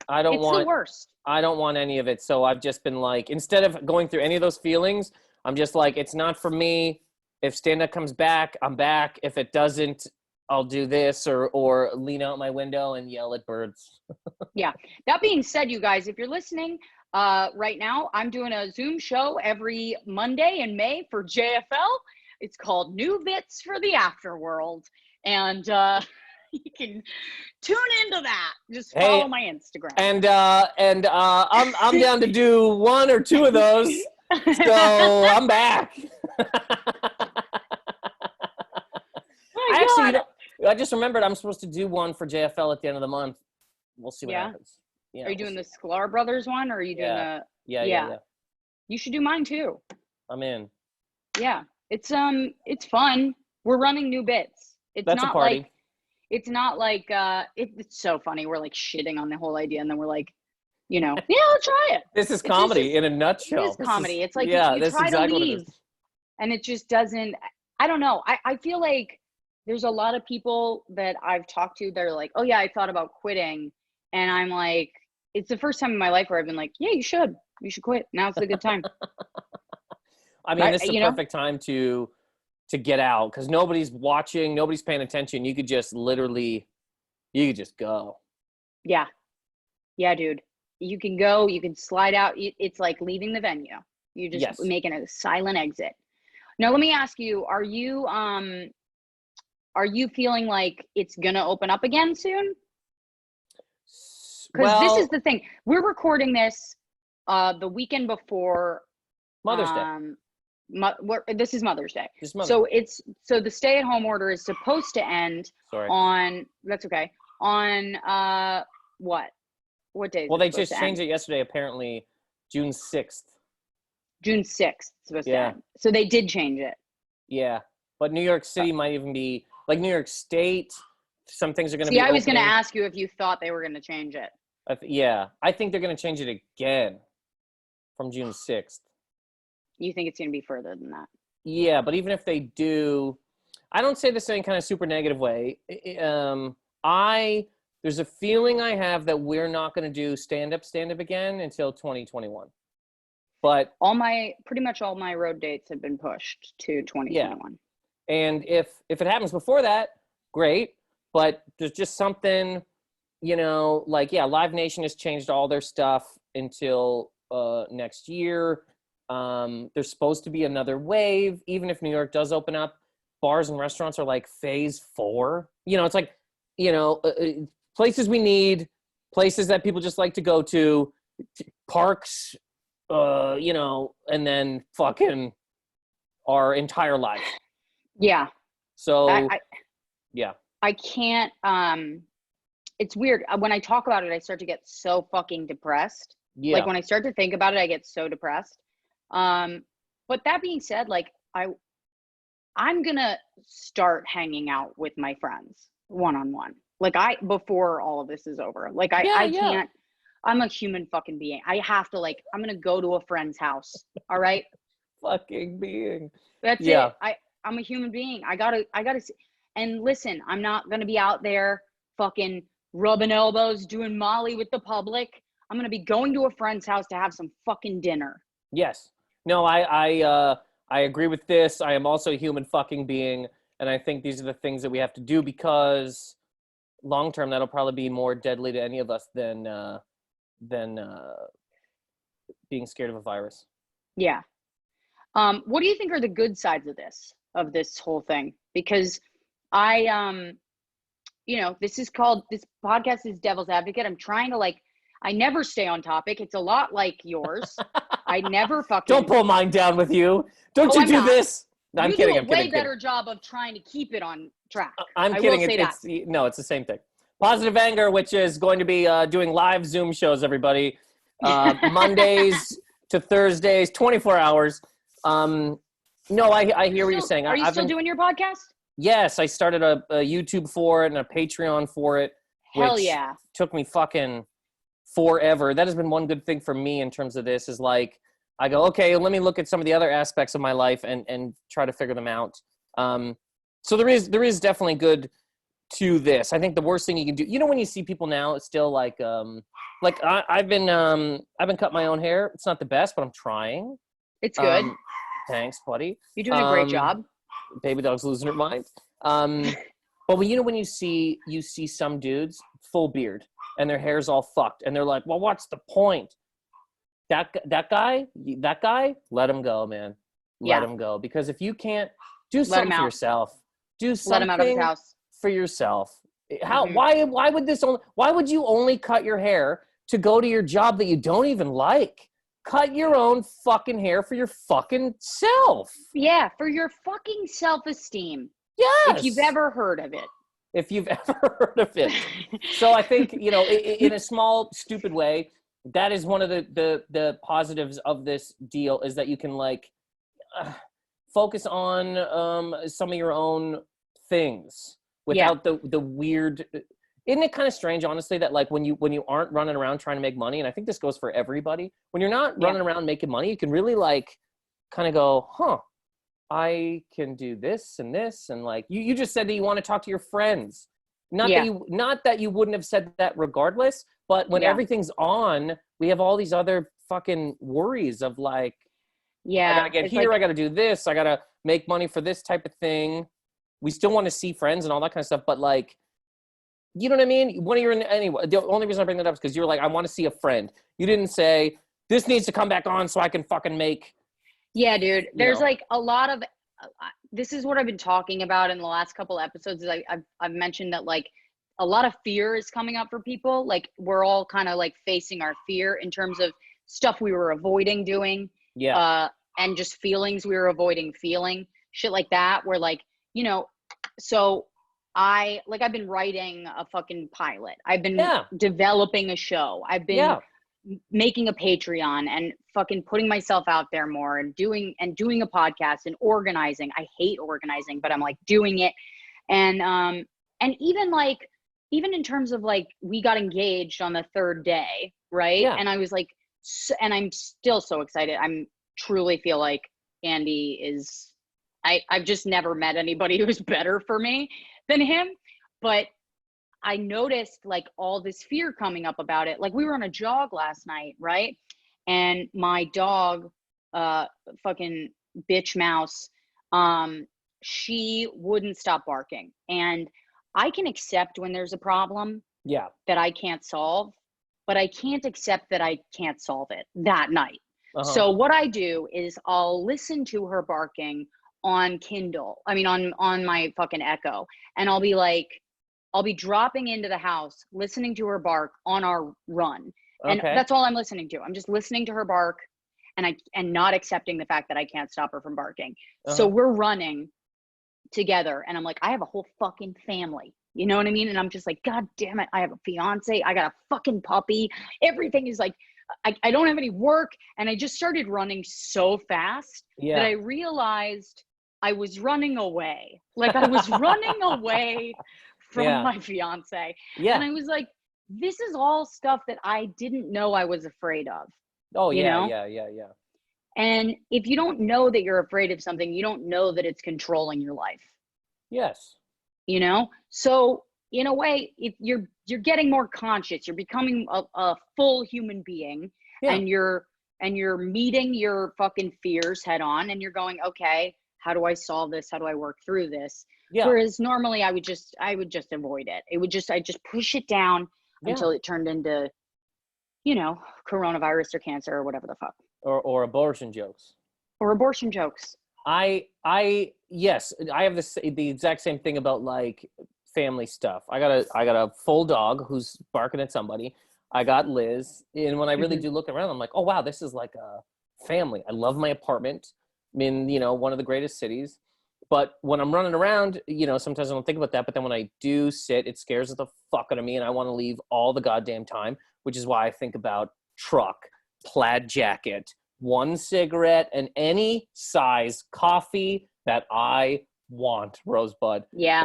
the worst. I don't want any of it. So I've just been like, instead of going through any of those feelings, I'm just like, it's not for me. If stand-up comes back, I'm back. If it doesn't, I'll do this or lean out my window and yell at birds. Yeah. That being said, you guys, if you're listening right now, I'm doing a Zoom show every Monday in May for JFL. It's called New Bits for the Afterworld. And you can tune into that. Just follow my Instagram. And I'm down to do 1 or 2 of those. So I'm back. I just remembered I'm supposed to do one for JFL at the end of the month. We'll see what happens. Yeah, are you doing the Sklar Brothers one, or are you doing the? Yeah. You should do mine too. I'm in. Yeah, it's fun. We're running new bits. That's not a party. It's so funny. We're like shitting on the whole idea, and then we're like, let's try it. This is comedy in a nutshell. It is comedy. It's like you try to leave, and it just doesn't. I don't know. I feel like there's a lot of people that I've talked to that are like, oh yeah, I thought about quitting. And I'm like, it's the first time in my life where I've been like, yeah, you should quit. Now's the good time. I mean, this is the perfect time to get out because nobody's watching, nobody's paying attention. You could just go. Yeah. Yeah, dude. You can go, you can slide out. It's like leaving the venue. You're just making a silent exit. Now, let me ask you, are you feeling like it's going to open up again soon? Because this is the thing. We're recording this the weekend before Mother's Day. This is Mother's Day. So the stay-at-home order is supposed to end on that's okay. On what day? Well, they just changed it yesterday. Apparently, June 6th. June 6th supposed to end. So they did change it. Yeah, but New York City might even be like New York State. Some things are going to be. See, I was going to ask you if you thought they were going to change it. I think they're going to change it again from June 6th. You think it's going to be further than that? Yeah, but even if they do, I don't say this in any kind of super negative way. There's a feeling I have that we're not going to do stand-up again until 2021. But pretty much all my road dates have been pushed to 2021. Yeah. And if it happens before that, great. But there's just something, Live Nation has changed all their stuff until next year. There's supposed to be another wave. Even if New York does open up, bars and restaurants are like phase 4. It's like, places we need, places that people just like to go to, parks, and then fucking our entire life. Yeah. So, I can't, it's weird. When I talk about it, I start to get so fucking depressed. Yeah. Like when I start to think about it, I get so depressed. But that being said, like I'm gonna start hanging out with my friends one-on-one. Like before all of this is over. Like I can't, I'm a human fucking being. I have to I'm gonna go to a friend's house. All right. Fucking being. That's it. I'm a human being. I gotta see. And listen, I'm not going to be out there fucking rubbing elbows, doing Molly with the public. I'm going to be going to a friend's house to have some fucking dinner. Yes. No, I agree with this. I am also a human fucking being. And I think these are the things that we have to do because long term, that'll probably be more deadly to any of us than being scared of a virus. Yeah. What do you think are the good sides of this whole thing? Because this podcast is Devil's Advocate. I'm trying to I never stay on topic. It's a lot like yours. I never fucking. Don't pull mine down with you. Don't you do this? No, I'm kidding. You do a way better job of trying to keep it on track. I'm kidding. It's the same thing. Positive Anger, which is going to be doing live Zoom shows, everybody. Mondays to Thursdays, 24 hours. No, I hear what you're saying. Are you still doing your podcast? Yes, I started a YouTube for it and a Patreon for it. Hell yeah. Took me fucking forever. That has been one good thing for me in terms of this is I go, okay, let me look at some of the other aspects of my life and try to figure them out. So there is definitely good to this. I think the worst thing you can do, when you see people now, it's still I've been cutting my own hair. It's not the best, but I'm trying. It's good. Thanks, buddy. You're doing a great job. Baby dog's losing her mind. But when you see some dudes full beard and their hair's all fucked and they're like, well, what's the point? That guy, let him go, man. Let him go. Because if you can't do something for yourself, do something let him out of his house. For yourself. Why would you only cut your hair to go to your job that you don't even like? Cut your own fucking hair for your fucking self. Yeah, for your fucking self-esteem. Yes. If you've ever heard of it. So I think, in a small, stupid way, that is one of the positives of this deal, is that you can focus on some of your own things without the weird. Isn't it kind of strange, honestly, that when you aren't running around trying to make money, and I think this goes for everybody, when you're not running around making money, you can really kind of go, I can do this and this, and you just said that you want to talk to your friends. Not that you wouldn't have said that regardless, but when everything's on, we have all these other fucking worries of I gotta get here, I gotta do this, I gotta make money for this type of thing. We still want to see friends and all that kind of stuff, but you know what I mean? Anyway, the only reason I bring that up is because you're I want to see a friend. You didn't say, this needs to come back on so I can fucking make. Yeah, dude. There's a lot of, this is what I've been talking about in the last couple episodes. Is I've mentioned that a lot of fear is coming up for people. We're all kind of facing our fear in terms of stuff we were avoiding doing. Yeah. And just feelings we were avoiding feeling. Shit like that. Where so I've been writing a fucking pilot. I've been developing a show. I've been making a Patreon and fucking putting myself out there more and doing a podcast and organizing. I hate organizing, but I'm doing it. And even in terms of we got engaged on the third day, right? Yeah. And I was and I'm still so excited. I'm truly feel like Andy is, I've just never met anybody who's better for me than him. But I noticed all this fear coming up about it. We were on a jog last night, right? And my dog, fucking bitch mouse, she wouldn't stop barking. And I can accept when there's a problem that I can't solve, but I can't accept that I can't solve it that night. So what I do is I'll listen to her barking on Kindle. I mean, on my fucking Echo. And I'll be dropping into the house, listening to her bark on our run. And that's all I'm listening to. I'm just listening to her bark and not accepting the fact that I can't stop her from barking. So we're running together and I'm I have a whole fucking family. You know what I mean? And I'm just God damn it. I have a fiance. I got a fucking puppy. Everything is I don't have any work. And I just started running so fast that I realized I was running away. I was running away from my fiance. Yeah. And I was this is all stuff that I didn't know I was afraid of. Oh, you know? Yeah. And if you don't know that you're afraid of something, you don't know that it's controlling your life. Yes. So in a way, if you're getting more conscious, you're becoming a full human being, and you're meeting your fucking fears head on, and you're going, okay, how do I solve this? How do I work through this? Yeah. Whereas normally I would just avoid it. I just push it down until it turned into, coronavirus or cancer or whatever the fuck. Or abortion jokes. Or abortion jokes. Yes, I have the exact same thing about family stuff. I got a full dog who's barking at somebody. I got Liz, and when I really do look around, I'm oh wow, this is a family. I love my apartment. I'm in one of the greatest cities. But when I'm running around, sometimes I don't think about that. But then when I do sit, it scares the fuck out of me, and I want to leave all the goddamn time, which is why I think about truck, plaid jacket, one cigarette, and any size coffee that I want, Rosebud. Yeah.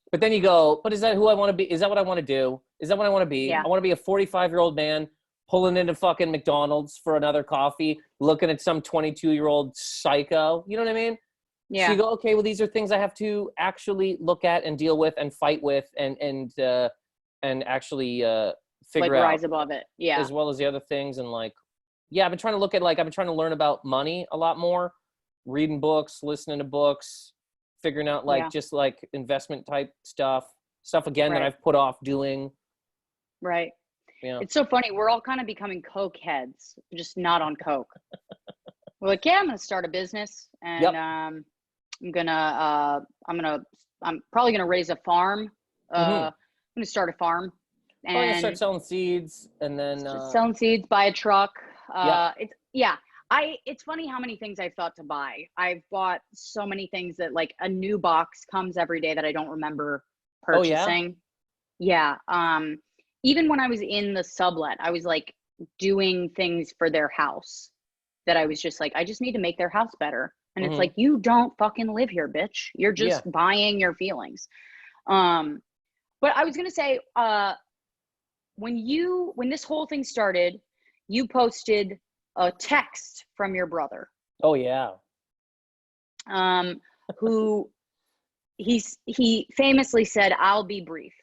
But then you go, but is that who I want to be? Is that what I want to do? Is that what I want to be? Yeah. I want to be a 45-year-old man pulling into fucking McDonald's for another coffee, looking at some 22-year-old psycho. You know what I mean? Yeah. So you go, okay, well, these are things I have to actually look at and deal with and fight with and actually figure out. Rise above it. Yeah. As well as the other things. And I've been trying to look at I've been trying to learn about money a lot more, reading books, listening to books, figuring out like just like investment type stuff again that I've put off doing. Right. Yeah. It's so funny. We're all kind of becoming Coke heads, just not on Coke. We're like, yeah, I'm going to start a business, and I'm probably going to raise a farm. I'm going to start a farm. And I'm going to start selling seeds, and then selling seeds, buy a truck. It's funny how many things I've thought to buy. I've bought so many things that like a new box comes every day that I don't remember purchasing. Yeah. Even when I was in the sublet, I was like doing things for their house that I was just like, I just need to make their house better. And it's like, you don't fucking live here, bitch. You're just buying your feelings. But I was going to say, when this whole thing started, you posted a text from your brother. Oh yeah. Who he famously said, "I'll be brief."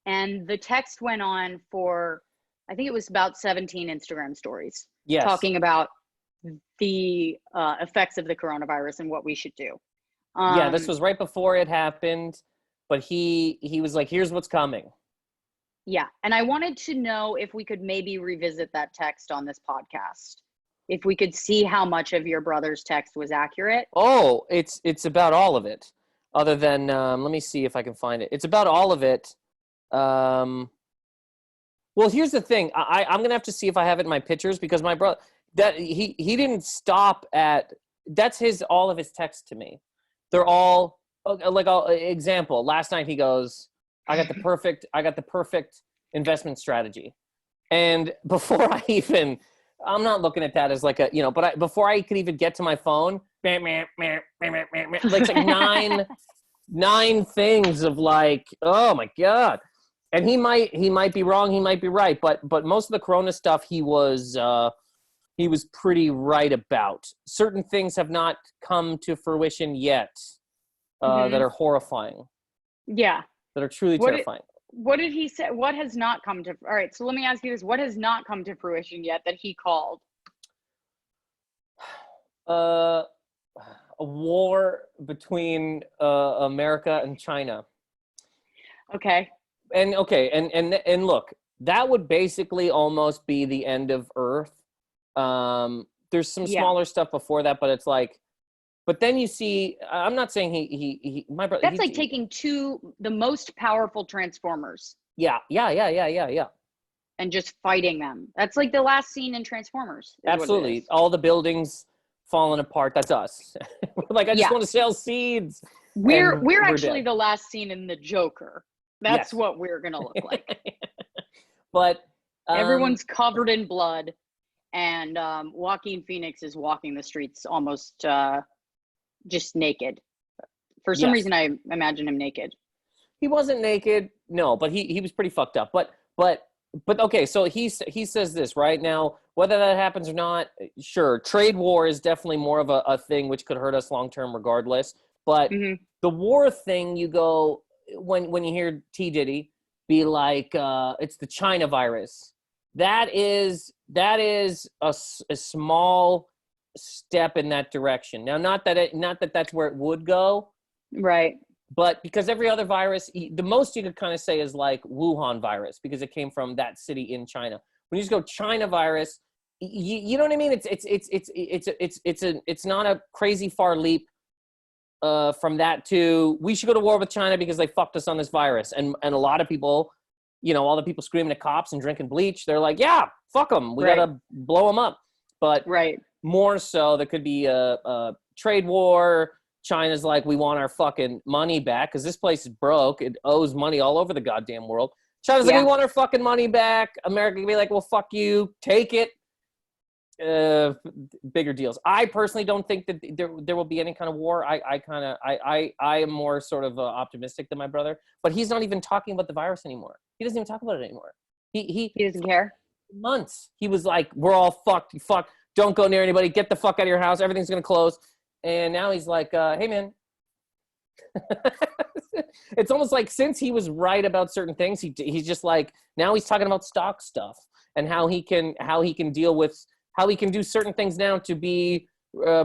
And the text went on for, I think it was about 17 Instagram stories. Yes. Talking about the effects of the coronavirus and what we should do. This was right before it happened, but he was like, here's what's coming. Yeah. And I wanted to know if we could maybe revisit that text on this podcast. If we could see how much of your brother's text was accurate. Oh, it's about all of it. Other than, let me see if I can find it. It's about all of it. Well, here's the thing. I'm going to have to see if I have it in my pictures, because my brother, that he didn't stop at, that's all of his texts to me. They're all like, example, last night he goes, I got the perfect investment strategy. And before I'm not looking at that as like but before I could even get to my phone, like nine things of like, oh my God. And he might be wrong, he might be right, but most of the Corona stuff he was pretty right about. Certain things have not come to fruition yet, that are horrifying. Yeah. That are truly terrifying. What did he say? What has not come to? All right, so let me ask you this: what has not come to fruition yet that he called? A war between America and China. Okay. And look, that would basically almost be the end of Earth. There's some smaller stuff before that, but it's like. But then you see, I'm not saying my brother. That's like taking the most powerful Transformers. Yeah. And just fighting them. That's like the last scene in Transformers. Absolutely. All the buildings falling apart. That's us. Like, I just want to sell seeds. We're actually the last scene in the Joker. That's what we're going to look like. But everyone's covered in blood. And Joaquin Phoenix is walking the streets almost just naked. For some reason, I imagine him naked. He wasn't naked, no, but he was pretty fucked up. But okay, so he says this right now. Whether that happens or not, sure. Trade war is definitely more of a thing which could hurt us long term, regardless. But the war thing, you go when you hear T Diddy be like, it's the China virus. That is a small step in that direction. Now, not that that's where it would go, right? But because every other virus, the most you could kind of say is like Wuhan virus, because it came from that city in China. When you just go China virus, you know what I mean? It's not a crazy far leap from that to we should go to war with China because they fucked us on this virus. And a lot of people, all the people screaming at cops and drinking bleach, they're like, yeah, fuck them. We gotta blow them up. But more so, there could be a trade war. China's like, we want our fucking money back because this place is broke. It owes money all over the goddamn world. China's like, we want our fucking money back. America can be like, well, fuck you. Take it. Bigger deals. I personally don't think that there will be any kind of war. I am more sort of optimistic than my brother, but he's not even talking about the virus anymore. He doesn't even talk about it anymore. He doesn't care. Months. He was like, we're all fucked. You fuck. Don't go near anybody. Get the fuck out of your house. Everything's going to close. And now he's like, hey, man. It's almost like since he was right about certain things, he's just like, now he's talking about stock stuff and how he can deal with, how he can do certain things now to be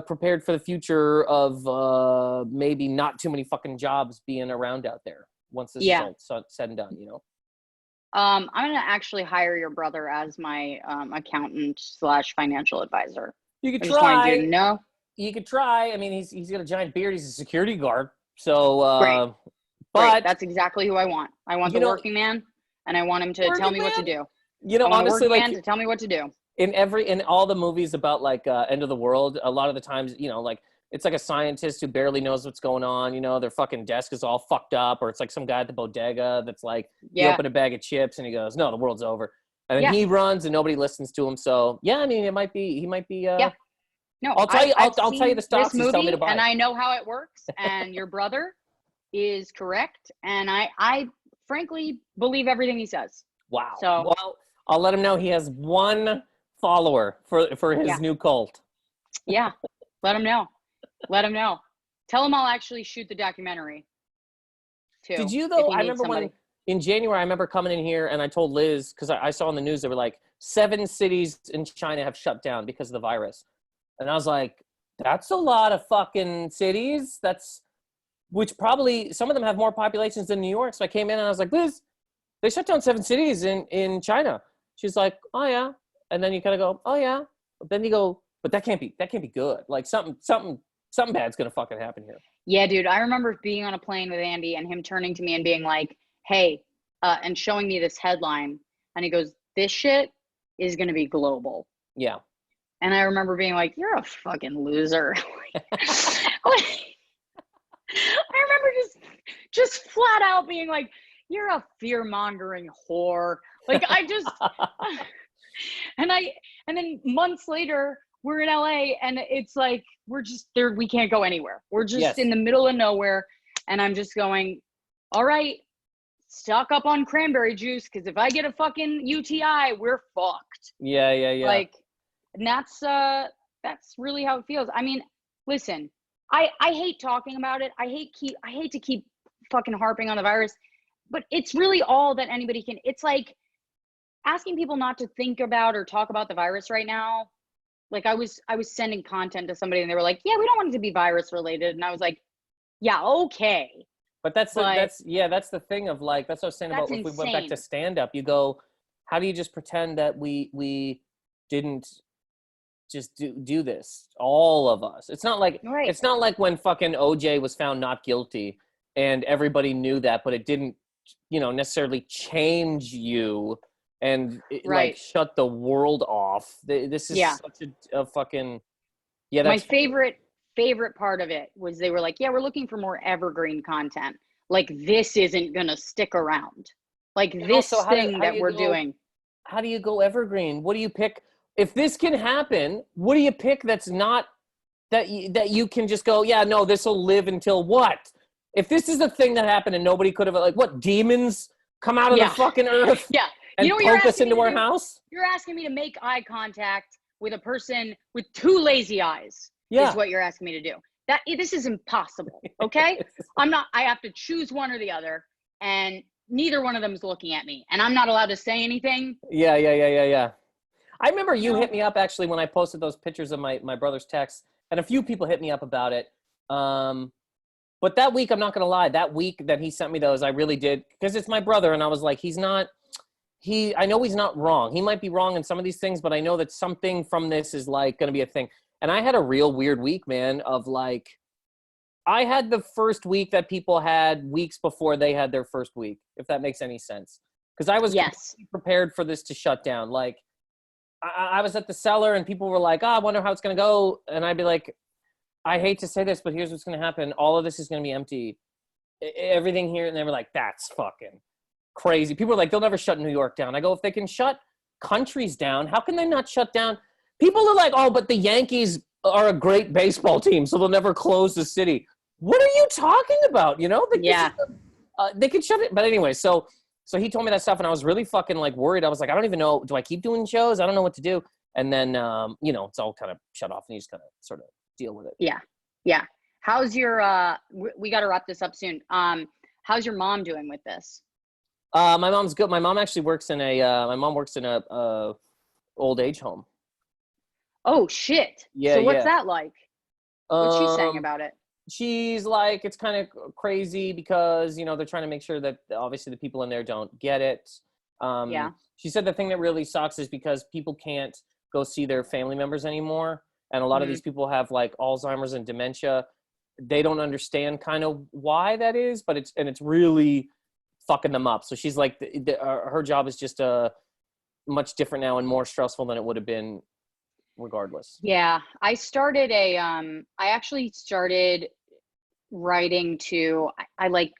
prepared for the future of maybe not too many fucking jobs being around out there once this is all said and done, you know? I'm going to actually hire your brother as my accountant / financial advisor. You could I try. just want you to know. You could try. I mean, he's got a giant beard. He's a security guard. So, Great. but Great. That's exactly who I want. I want the working man, and I want him to tell me what to do. You know, honestly, like, man to tell me what to do. In all the movies about like end of the world, a lot of the times, you know, like it's like a scientist who barely knows what's going on. You know, their fucking desk is all fucked up, or it's like some guy at the bodega that's like, he opened a bag of chips and he goes, "No, the world's over," and then he runs and nobody listens to him. So yeah, I mean, he might be. No, I'll tell you. I'll tell you the stocks he's telling me to buy. And I know how it works. And your brother is correct, and I frankly believe everything he says. Wow. So well, I'll let him know he has one follower for his new cult. Yeah, let him know. Let him know. Tell him I'll actually shoot the documentary too. Did you though? I remember when in January, I remember coming in here and I told Liz, because I saw on the news they were like 7 cities in China have shut down because of the virus, and I was like, that's a lot of fucking cities. Which probably some of them have more populations than New York. So I came in and I was like, Liz, they shut down 7 cities in China. She's like, oh yeah. And then you kind of go, oh yeah. But then you go, but that can't be good. Like something bad's gonna fucking happen here. Yeah, dude. I remember being on a plane with Andy and him turning to me and being like, hey, and showing me this headline. And he goes, this shit is gonna be global. Yeah. And I remember being like, you're a fucking loser. I remember just flat out being like, you're a fear-mongering whore. Like I just and then months later we're in LA and it's like we're just there, we can't go anywhere. We're just in the middle of nowhere, and I'm just going, all right, stock up on cranberry juice, because if I get a fucking UTI, we're fucked. Yeah. Like, and that's really how it feels. I mean, listen, I hate talking about it. I hate to keep fucking harping on the virus, but it's really all that anybody can. It's like asking people not to think about or talk about the virus right now. Like I was sending content to somebody and they were like, yeah, we don't want it to be virus related. And I was like, yeah, okay. But that's the thing of like, that's what I was saying about if we went back to stand up, you go, how do you just pretend that we didn't just do this, all of us? It's not like It's not like when fucking OJ was found not guilty and everybody knew that, but it didn't, necessarily change you and like shut the world off. This is such a fucking my favorite part of it was they were like, yeah, we're looking for more evergreen content. Like this isn't gonna stick around. Like this thing that we're doing. How do you go evergreen? What do you pick? If this can happen, what do you pick that's not that you can just go, yeah, no, this will live until what? If this is a thing that happened and nobody could have, like, what, demons come out of the fucking earth? Yeah. And poke us into our house? You're asking me to make eye contact with a person with 2 lazy eyes. Yeah. Is what you're asking me to do. This is impossible. Okay. I have to choose one or the other, and neither one of them is looking at me, and I'm not allowed to say anything. Yeah. I remember you hit me up actually when I posted those pictures of my brother's text, and a few people hit me up about it. But that week, I'm not going to lie, that week that he sent me those, I really did, because it's my brother, and I was like, I know he's not wrong. He might be wrong in some of these things, but I know that something from this is like going to be a thing. And I had a real weird week, man, of like, I had the first week that people had weeks before they had their first week, if that makes any sense. Because I was prepared for this to shut down. Like, I was at the cellar and people were like, I wonder how it's going to go. And I'd be like, I hate to say this, but here's what's going to happen. All of this is going to be empty. Everything here. And they were like, that's fucking crazy. People were like, they'll never shut New York down. I go, if they can shut countries down, how can they not shut down? People are like, oh, but the Yankees are a great baseball team, so they'll never close the city. What are you talking about? They could shut it. But anyway, so he told me that stuff, and I was really fucking like worried. I was like, I don't even know. Do I keep doing shows? I don't know what to do. And then, it's all kind of shut off, and you just kind of sort of deal with it. Yeah. How's your? We got to wrap this up soon. How's your mom doing with this? My mom's good. My mom actually works in a old age home. Oh shit. Yeah, So what's yeah. that like? What's she saying about it? She's like, it's kind of crazy because, you know, they're trying to make sure that obviously the people in there don't get it. Yeah. She said the thing that really sucks is because people can't go see their family members anymore. And a lot of these people have like Alzheimer's and dementia. They don't understand kind of why that is, but it's really fucking them up. So she's like, her job is just much different now and more stressful than it would have been regardless. Yeah. I actually started writing to, I like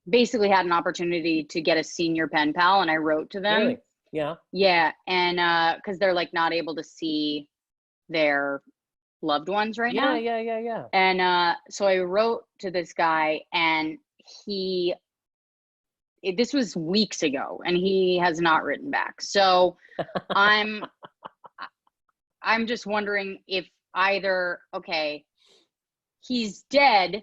basically had an opportunity to get a senior pen pal, and I wrote to them. Really? Yeah. Yeah. And because they're like not able to see their loved ones right now. Yeah. And so I wrote to this guy, and this was weeks ago, and he has not written back. So I'm just wondering if either, okay, he's dead.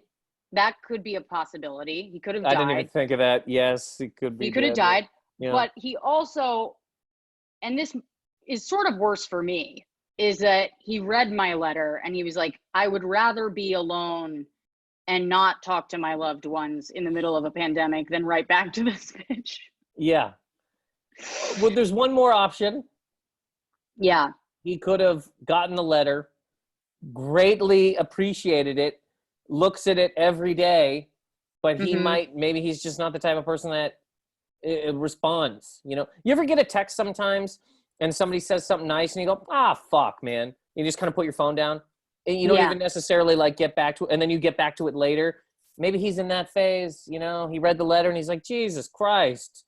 That could be a possibility. He could have died. I didn't even think of that. Yes, he could be. He could have died. Yeah. But he also, and this is sort of worse for me, is that he read my letter and he was like, I would rather be alone and not talk to my loved ones in the middle of a pandemic than write back to this bitch. Yeah. Well, there's one more option. Yeah. He could have gotten the letter, greatly appreciated it, looks at it every day, but he maybe he's just not the type of person that responds. You know, you ever get a text sometimes and somebody says something nice and you go, fuck, man. You just kind of put your phone down and you don't even necessarily like get back to it. And then you get back to it later. Maybe he's in that phase, you know, he read the letter and he's like, Jesus Christ,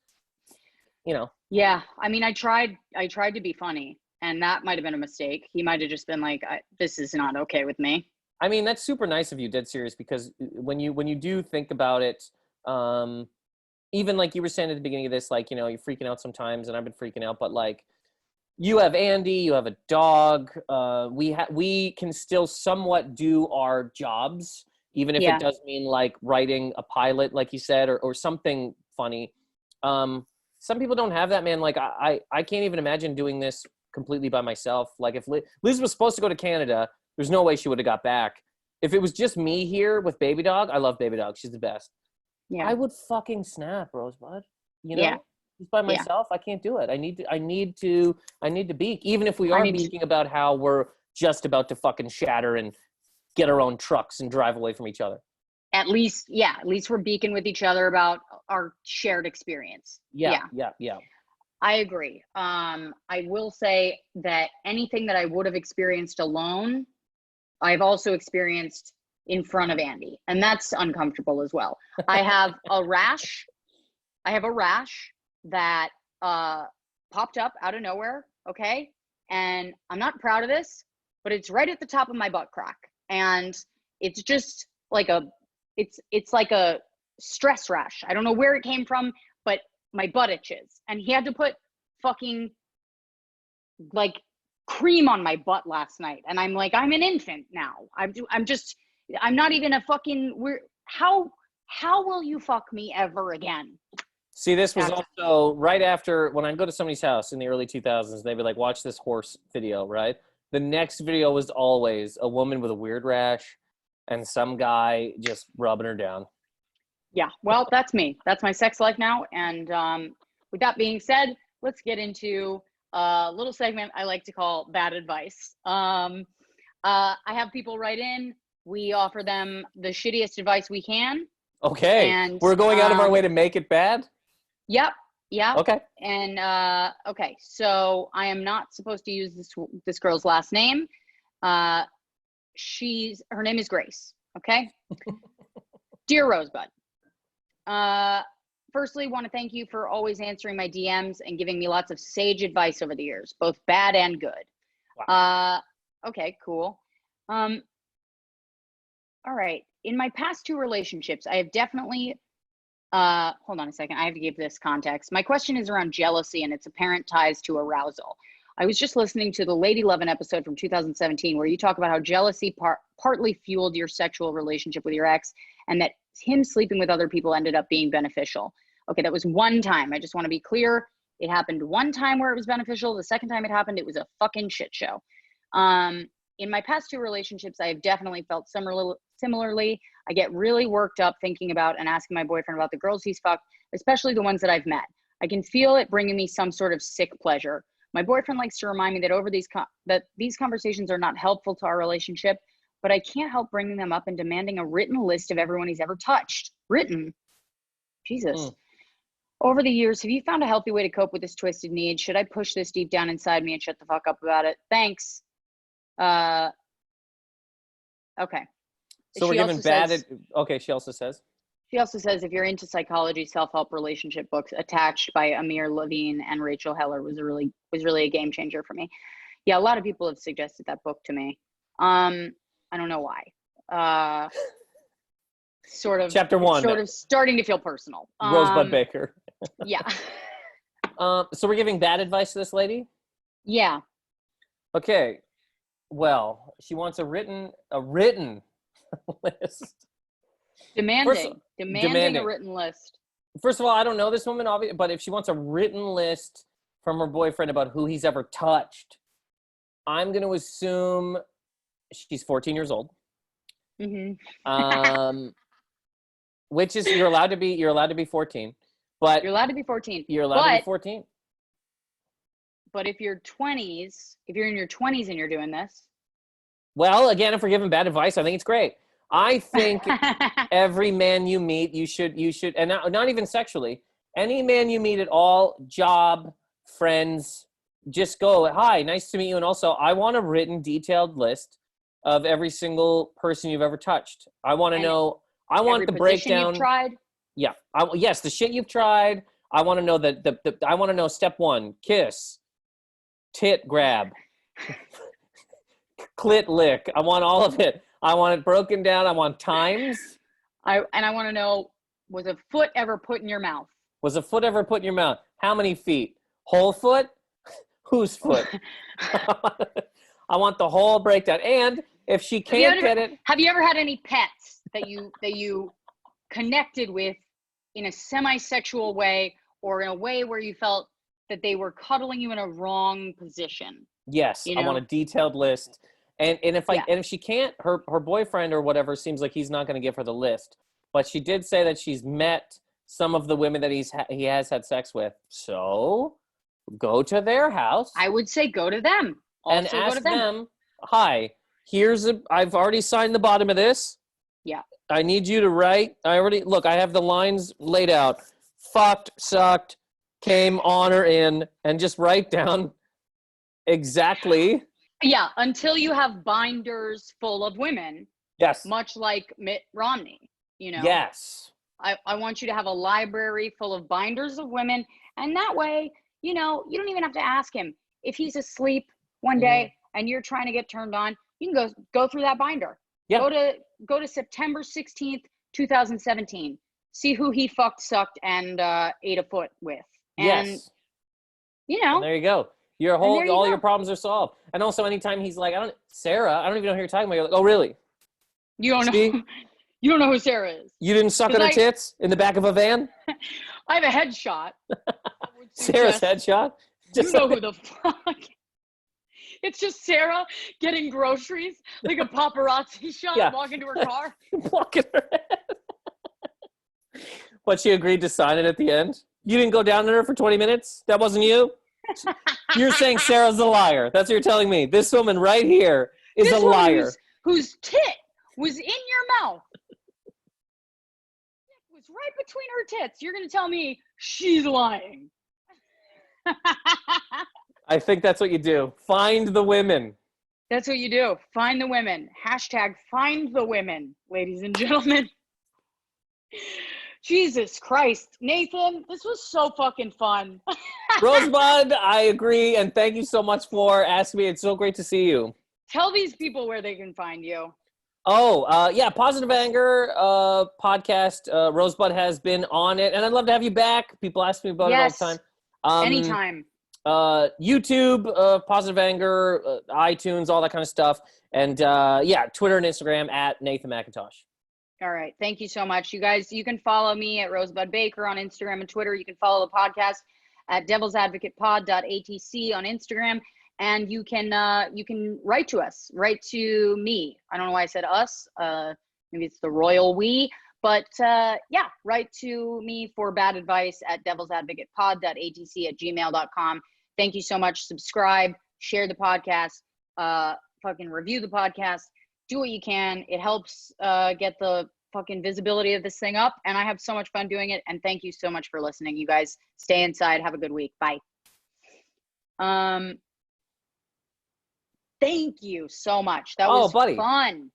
you know? Yeah. I mean, I tried to be funny, and that might've been a mistake. He might've just been like, this is not okay with me. I mean, that's super nice of you, dead serious, because when you do think about it, even like you were saying at the beginning of this, like, you know, you're freaking out sometimes, and I've been freaking out, but like, you have Andy, you have a dog. We can still somewhat do our jobs, even if it does mean like writing a pilot, like you said, or something funny. Some people don't have that, man. Like I can't even imagine doing this completely by myself. Like if Liz was supposed to go to Canada, there's no way she would have got back. If it was just me here with Baby Dog, I love Baby Dog. She's the best. Yeah. I would fucking snap, Rosebud. You know? Yeah. Just by myself, I can't do it. I need to beak, even if we are beaking about how we're just about to fucking shatter and get our own trucks and drive away from each other. At least we're beaking with each other about our shared experience. Yeah. I agree. I will say that anything that I would have experienced alone, I've also experienced in front of Andy, and that's uncomfortable as well. I have a rash that popped up out of nowhere, okay? And I'm not proud of this, but it's right at the top of my butt crack. And it's just like it's like a stress rash. I don't know where it came from, but my butt itches. And he had to put fucking like cream on my butt last night. And I'm like, I'm an infant now. I'm not even a fucking, how will you fuck me ever again? See, this was also right after when I go to somebody's house in the early 2000s, they'd be like, watch this horse video, right? The next video was always a woman with a weird rash and some guy just rubbing her down. Yeah, well, that's me. That's my sex life now. And with that being said, let's get into a little segment I like to call bad advice. I have people write in. We offer them the shittiest advice we can. Okay. And we're going out of our way to make it bad? Yep. Yeah. Okay. And okay, so I am not supposed to use this girl's last name. Her name is Grace. Okay. Dear Rosebud, firstly, want to thank you for always answering my DMs and giving me lots of sage advice over the years, both bad and good. Wow. Okay, cool. All right. In my past 2 relationships, I have definitely hold on a second. I have to give this context. My question is around jealousy and its apparent ties to arousal. I was just listening to the Lady Lovin' episode from 2017 where you talk about how jealousy partly fueled your sexual relationship with your ex and that him sleeping with other people ended up being beneficial. Okay, that was one time. I just want to be clear. It happened one time where it was beneficial. The second time it happened, it was a fucking shit show. In my past 2 relationships, I have definitely felt similarly. I get really worked up thinking about and asking my boyfriend about the girls he's fucked, especially the ones that I've met. I can feel it bringing me some sort of sick pleasure. My boyfriend likes to remind me that these conversations are not helpful to our relationship, but I can't help bringing them up and demanding a written list of everyone he's ever touched. Written. Jesus. Over the years, have you found a healthy way to cope with this twisted need? Should I push this deep down inside me and shut the fuck up about it? Thanks. Okay. So we're giving bad. Okay. She also says, if you're into psychology, self-help, relationship books, Attached by Amir Levine and Rachel Heller was really a game changer for me. Yeah, a lot of people have suggested that book to me. I don't know why. Sort of chapter 1. Sort of starting to feel personal. Rosebud Baker. Yeah. So we're giving bad advice to this lady? Yeah. Okay. Well, she wants a written list. Demanding a written list. First of all, I don't know this woman, obviously, but if she wants a written list from her boyfriend about who he's ever touched, I'm going to assume she's 14 years old. Mm-hmm. Which is you're allowed to be 14, but you're allowed to be 14. You're allowed to be 14. But if you're in your 20s and you're doing this, well, again, if we're giving bad advice, I think it's great. I think every man you meet, you should, and not even sexually, any man you meet at all, job, friends, just go, hi, nice to meet you. And also, I want a written, detailed list of every single person you've ever touched. I want to know. I want the breakdown. You've tried. Yeah. Yes, the shit you've tried. I want to know I want to know step 1, kiss, tit grab, clit lick. I want all of it. I want it broken down. I want times. I want to know, was a foot ever put in your mouth? Was a foot ever put in your mouth? How many feet? Whole foot? Whose foot? I want the whole breakdown. And if she can't get it. Have you ever had any pets that you connected with in a semi-sexual way, or in a way where you felt that they were cuddling you in a wrong position? Yes, I want a detailed list. And if she can't, her boyfriend or whatever seems like he's not going to give her the list. But she did say that she's met some of the women that he has had sex with. So go to their house. I would say go to them. Also and ask them, hi, I've already signed the bottom of this. Yeah. I need you to write. I have the lines laid out. Fucked, sucked, came on or in, and just write down exactly. Yeah, until you have binders full of women. Yes. Much like Mitt Romney, Yes. I want you to have a library full of binders of women, and that way, you don't even have to ask him. If he's asleep one day and you're trying to get turned on, you can go through that binder. Yeah. Go to September 16th, 2017. See who he fucked, sucked, and ate a foot with. And, yes. And there you go. Your problems are solved. And also, anytime he's like, Sarah, I don't even know who you're talking about. You're like, oh, really? You don't know. You don't know who Sarah is. You didn't suck on her tits in the back of a van? I have a headshot. Sarah's headshot? You know who the fuck. It's just Sarah getting groceries, like a paparazzi shot, walking to her car. Walking her head. But she agreed to sign it at the end? You didn't go down there for 20 minutes? That wasn't you? You're saying Sarah's a liar. That's what you're telling me. This woman right here is a liar. Whose tit was in your mouth. It was right between her tits. You're going to tell me she's lying. I think that's what you do. Find the women. That's what you do. Find the women. Hashtag find the women, ladies and gentlemen. Jesus Christ. Nathan, this was so fucking fun. Rosebud, I agree. And thank you so much for asking me. It's so great to see you. Tell these people where they can find you. Oh, yeah. Positive Anger podcast. Rosebud has been on it. And I'd love to have you back. People ask me about it all the time. Anytime. YouTube, Positive Anger, iTunes, all that kind of stuff. And Twitter and Instagram at Nathan Macintosh. All right. Thank you so much. You guys, you can follow me at Rosebud Baker on Instagram and Twitter. You can follow the podcast at DevilsAdvocatePod.ATC on Instagram. And you can write to us, write to me. I don't know why I said us. Maybe it's the royal we. But yeah, write to me for bad advice at DevilsAdvocatePod.ATC at gmail.com. Thank you so much. Subscribe, share the podcast, fucking review the podcast. Do what you can. It helps get the fucking visibility of this thing up. And I have so much fun doing it. And thank you so much for listening. You guys stay inside. Have a good week. Bye. Thank you so much. That was buddy. fun.